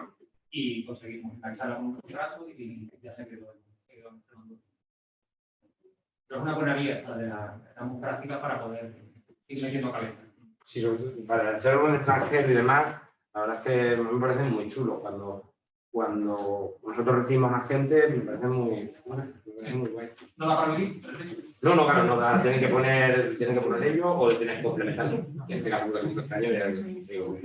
[SPEAKER 1] y conseguimos finalizarlo con un contrato y ya se quedó en el mundo. Pero es una buena vía la de las prácticas para poder ir metiendo cabeza.
[SPEAKER 2] Sí, para hacerlo en el extranjero y demás, la verdad es que me parece muy chulo. Cuando nosotros recibimos a gente, me parece muy bueno.
[SPEAKER 1] ¿No da para vivir?
[SPEAKER 2] No, claro, no da. Tienen que poner ellos o tienen que complementarlo. En este caso, es un extraño y digo,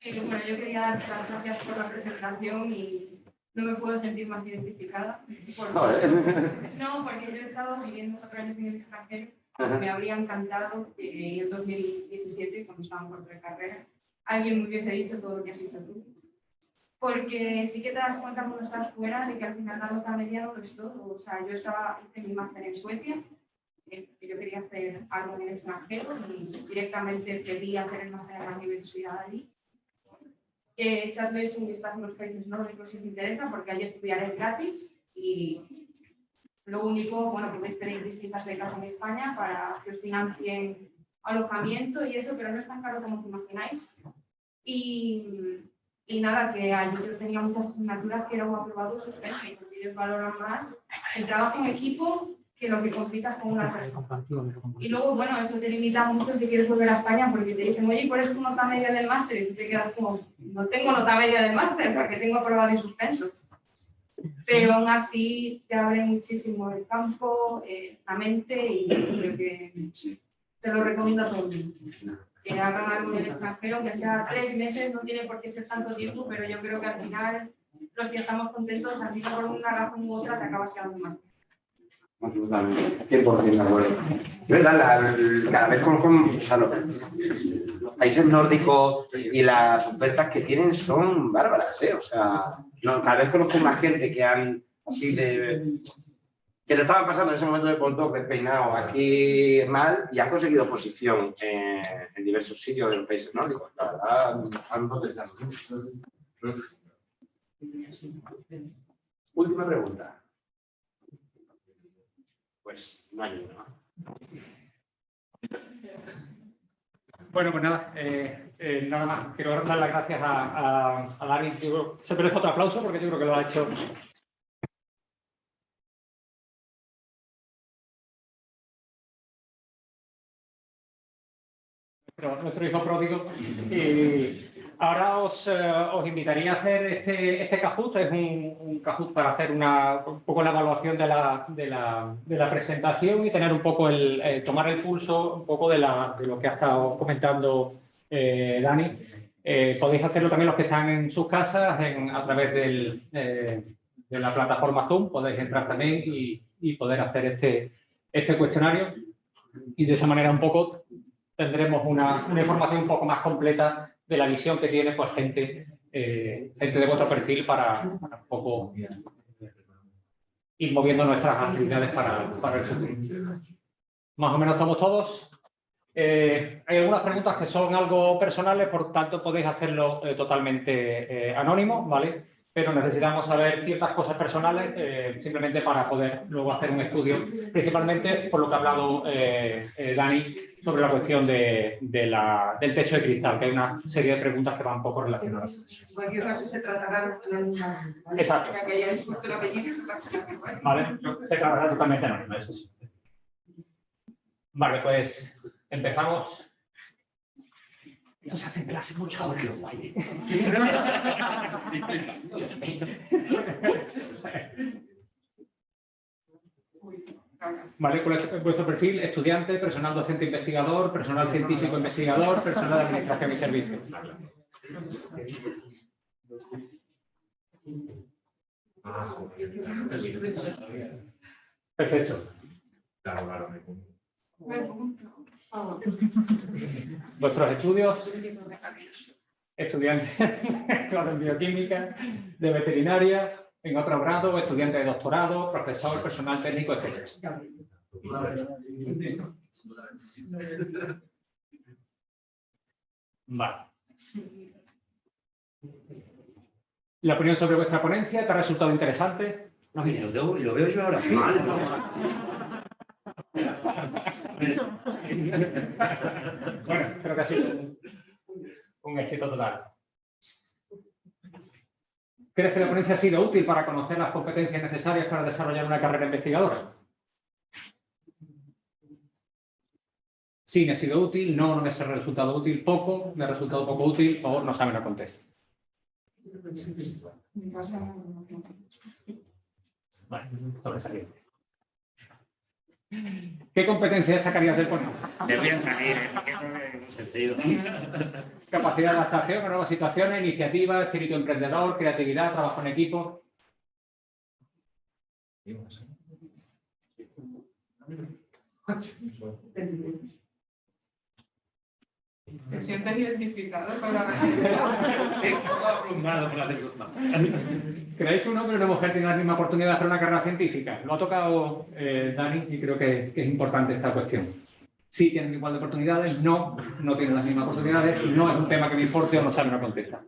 [SPEAKER 5] Bueno, yo quería dar las gracias por la presentación y no me puedo sentir más identificada. No, porque yo he estado viviendo 4 años en el extranjero. Me habría encantado que en el 2017, cuando estábamos por carrera, alguien me hubiese dicho todo lo que has dicho tú. Porque sí que te das cuenta cuando estás fuera de que al final la nota media no lo es todo. O sea, yo hice mi máster en Suecia, que yo quería hacer algo en el extranjero y directamente pedí hacer el máster en la universidad allí. Echadles un vistazo a los países nórdicos si os interesa, porque allí estudiaré gratis y lo único, bueno, podéis tener distintas becas en España para que os financien alojamiento y eso, pero no es tan caro como os imagináis. Y nada, que allí yo tenía muchas asignaturas que eran aprobados suspensos, porque ellos valoran más el trabajo en equipo que lo que compitas con una persona. Y luego, bueno, eso te limita mucho si quieres volver a España, porque te dicen, oye, ¿cuál es tu nota media del máster? Y tú te quedas como, no tengo nota media del máster, porque tengo aprobado y suspenso. Pero aún así te abre muchísimo el campo, la mente, y creo que te lo recomiendo a todo el mundo. Que hagan algo en el extranjero, que sea 3 meses, no tiene por qué ser tanto tiempo, pero yo creo que al final los que estamos contentos, así que por una razón u otra, te acabas quedando más.
[SPEAKER 2] Absolutamente, 100% de acuerdo. Es verdad, cada vez con o sea, los países nórdicos y las ofertas que tienen son bárbaras, ¿eh? O sea, cada vez conozco más gente que han así que lo estaban pasando en ese momento de postdoc despeinado aquí mal y han conseguido posición en diversos sitios de los países nórdicos. La verdad, han potenciado mucho. Última pregunta. Pues no hay ninguna.
[SPEAKER 1] Bueno, pues nada, nada más. Quiero dar las gracias a Larry. Se merece otro aplauso porque yo creo que lo ha hecho nuestro hijo pródigo. Y ahora os invitaría a hacer este Kahoot. Es un Kahoot para hacer un poco la evaluación de la presentación y tener un poco tomar el pulso un poco de lo que ha estado comentando Dani. Podéis hacerlo también los que están en sus casas a través de la plataforma Zoom. Podéis entrar también y poder hacer este cuestionario. Y de esa manera un poco tendremos una información un poco más completa de la visión que tiene pues, gente de vuestro perfil para un poco ir moviendo nuestras actividades para el futuro. Más o menos estamos todos. Hay algunas preguntas que son algo personales, por tanto podéis hacerlo totalmente anónimo, ¿vale? Pero necesitamos saber ciertas cosas personales simplemente para poder luego hacer un estudio, principalmente por lo que ha hablado Dani sobre la cuestión del techo de cristal, que hay una serie de preguntas que van un poco relacionadas.
[SPEAKER 5] En cualquier caso se tratará anónima.
[SPEAKER 1] Exacto.
[SPEAKER 5] Para que hayáis puesto el apellido,
[SPEAKER 1] Vale, se tratará totalmente anónimo, eso sí. Vale, pues empezamos. No se hace en clase mucho ahora. Vale, ¿cuál es vuestro perfil? Estudiante, personal docente investigador, personal científico investigador, personal de administración y servicios. Perfecto. Vuestros estudios, estudiantes de bioquímica, de veterinaria, en otro grado, estudiante de doctorado, profesor, personal técnico, etc. Vale. La opinión sobre vuestra ponencia, ¿te ha resultado interesante?
[SPEAKER 7] No, y lo veo yo ahora mal.
[SPEAKER 1] Bueno, creo que ha sido un éxito total. ¿Crees que la ponencia ha sido útil para conocer las competencias necesarias para desarrollar una carrera investigadora? Sí, me ha sido útil, no me ha resultado útil, poco, me ha resultado poco útil o no sabe, no contesta. Vale, sobresaliente. ¿Qué competencias destacarías del curso?
[SPEAKER 7] Me voy a salir, en un sentido.
[SPEAKER 1] Capacidad de adaptación a nuevas situaciones, iniciativa, espíritu emprendedor, creatividad, trabajo en equipo.
[SPEAKER 5] ¿Se sienten identificados con la
[SPEAKER 7] Abrumado por la circunstancia.
[SPEAKER 1] ¿Creéis que un hombre y una mujer tienen la misma oportunidad de hacer una carrera científica? Lo ha tocado Dani y creo que es importante esta cuestión. Sí tienen igual de oportunidades, no tienen las mismas oportunidades, no es un tema que me importe o no sabe, no contesta.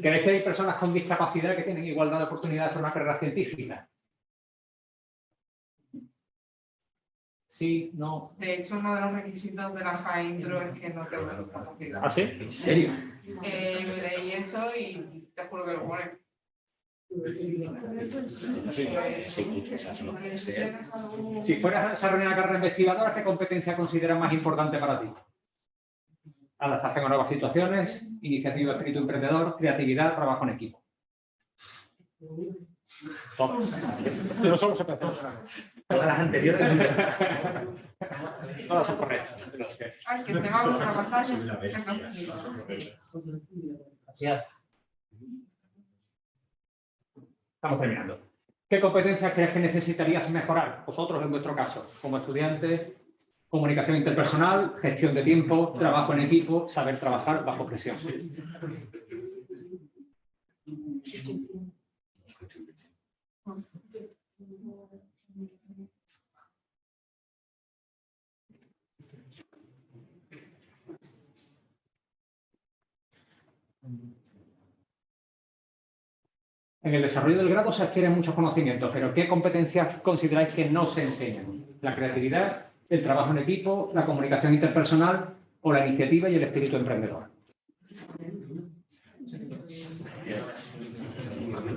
[SPEAKER 1] ¿Creéis que hay personas con discapacidad que tienen igualdad de oportunidades para una carrera científica? Sí, no.
[SPEAKER 5] De hecho, uno de los requisitos de la Jaintro es que no tenga discapacidad.
[SPEAKER 1] ¿Ah, sí?
[SPEAKER 7] ¿En serio?
[SPEAKER 5] Leí eso y te juro que lo pone.
[SPEAKER 1] Si fueras a desarrollar una carrera investigadora, ¿qué competencia consideras más importante para ti? Adaptación a nuevas situaciones, iniciativa, espíritu emprendedor, creatividad, trabajo en equipo. No solo se pensó.
[SPEAKER 7] Todas las anteriores.
[SPEAKER 1] Todas son correctas.
[SPEAKER 5] Ay, que se va con la pantalla.
[SPEAKER 1] Estamos terminando. ¿Qué competencias crees que necesitarías mejorar vosotros en vuestro caso? Como estudiante, comunicación interpersonal, gestión de tiempo, trabajo en equipo, saber trabajar bajo presión. En el desarrollo del grado se adquieren muchos conocimientos, pero ¿qué competencias consideráis que no se enseñan? La creatividad, el trabajo en equipo, la comunicación interpersonal o la iniciativa y el espíritu emprendedor.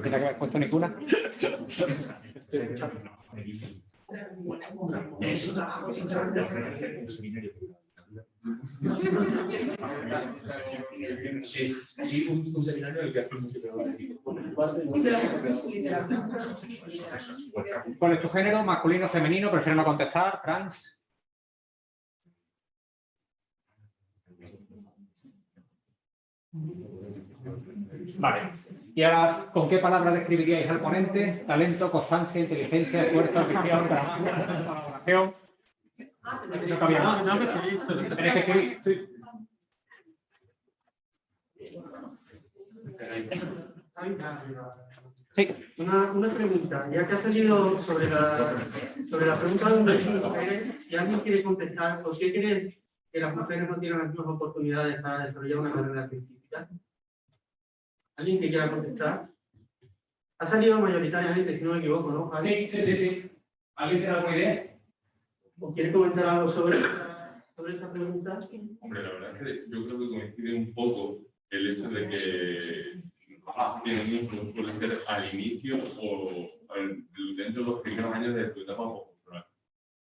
[SPEAKER 1] tenía que haber puesto ninguna.
[SPEAKER 8] Sí, un seminario en el que hace mucho
[SPEAKER 1] ¿Cuál es tu género? ¿Masculino, femenino? Prefiero no contestar. ¿Trans? Vale. Y ahora, ¿con qué palabra describiríais al ponente? Talento, constancia, inteligencia, esfuerzo, ambición, trabajo, colaboración. No cabía más. Tenéis que escribir. Sí. Sí.
[SPEAKER 9] Una pregunta, ya que ha salido sobre la pregunta de un mujeres, si alguien quiere contestar, ¿por qué crees que las mujeres no tienen las mismas oportunidades para desarrollar una carrera científica? ¿Alguien que quiera contestar? Ha salido mayoritariamente, si no me equivoco, ¿no, Javi?
[SPEAKER 1] Sí. ¿Alguien tiene alguna idea?
[SPEAKER 9] ¿O quiere comentar algo sobre esa pregunta?
[SPEAKER 8] Hombre, la verdad es que yo creo que coincide un poco el hecho de que tienen hijos suele ser al inicio o dentro de los primeros años de su etapa postdoctoral.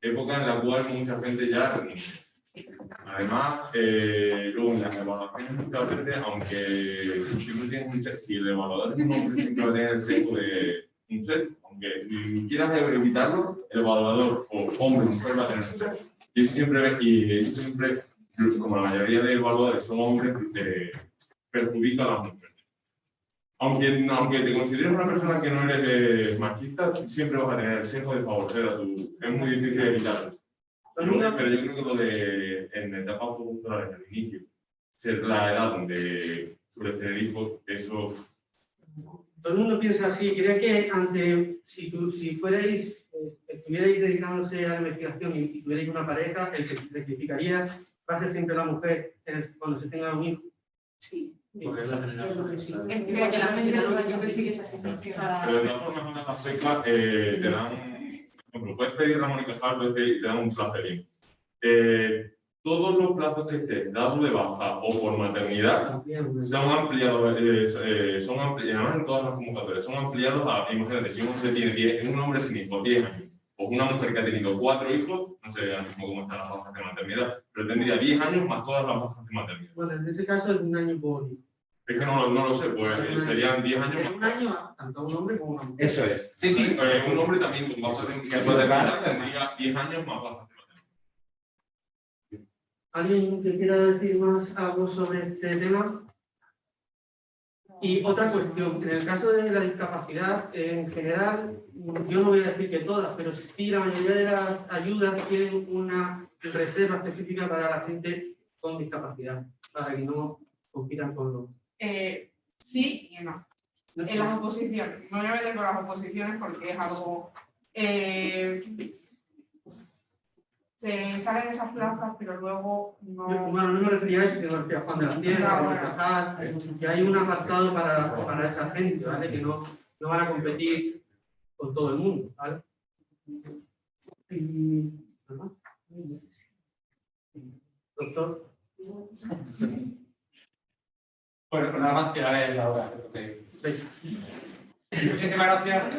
[SPEAKER 8] Época en la cual mucha gente ya renuncia. Además, luego en las evaluaciones muchas veces, aunque siempre tienes un set, si el evaluador es un hombre, siempre va a tener el sesgo de un set, aunque si quieras evitarlo, el evaluador o hombre o mujer va a tener un set. Y eso siempre, como la mayoría de evaluadores son hombres, perjudica a las mujeres. Aunque te consideres una persona que no eres machista, siempre vas a tener el sesgo de favorecer a tu... Es muy difícil evitarlo. Pero yo creo que lo de en etapas postdoctorales al inicio, ser la edad donde suele tener hijos, eso...
[SPEAKER 9] Todo el mundo piensa así. ¿Cree que si fuerais, estuvierais dedicándose a la investigación y tuvierais una pareja, el que se sacrificaría va a ser siempre la mujer cuando se tenga un hijo?
[SPEAKER 5] Sí.
[SPEAKER 6] Porque es la generación.
[SPEAKER 5] Es que la gente lo ha hecho que sí que es así.
[SPEAKER 8] Pero de todas formas, en las becas te dan... Por ejemplo, puedes pedir Ramón y Cajal, te dan un placerín. Todos los plazos que estés dado de baja o por maternidad son ampliados, además en todas las convocatorias, son ampliados a, imagínate, si un hombre tiene un hombre sin hijos, 10 años, o una mujer que ha tenido 4 hijos, no sé ahora mismo cómo están las bajas de maternidad, pero tendría 10 años más todas las bajas de maternidad.
[SPEAKER 9] Bueno, en ese caso es un año por hijo.
[SPEAKER 8] Es que no lo sé, pues serían 10 años más.
[SPEAKER 9] Un año, tanto un hombre como una mujer.
[SPEAKER 2] Eso es.
[SPEAKER 8] Sí, un hombre también con bajas de maternidad tendría 10 años más bajas de maternidad.
[SPEAKER 9] ¿Alguien que quiera decir más algo sobre este tema? Y otra cuestión, en el caso de la discapacidad, en general, yo no voy a decir que todas, pero sí la mayoría de las ayudas tienen una reserva específica para la gente con discapacidad, para que no compitan con los...
[SPEAKER 5] Sí y no. En las oposiciones, no voy a meter con las oposiciones porque es algo... se salen esas plazas, pero luego no...
[SPEAKER 9] Bueno, no me refería a eso, sino me refería a Juan de la Tierra, a Cajal, que hay un apartado para esa gente, ¿vale? Que no van a competir con todo el mundo, ¿vale? Doctor.
[SPEAKER 1] Bueno, pues nada más que la hora. Muchísimas gracias.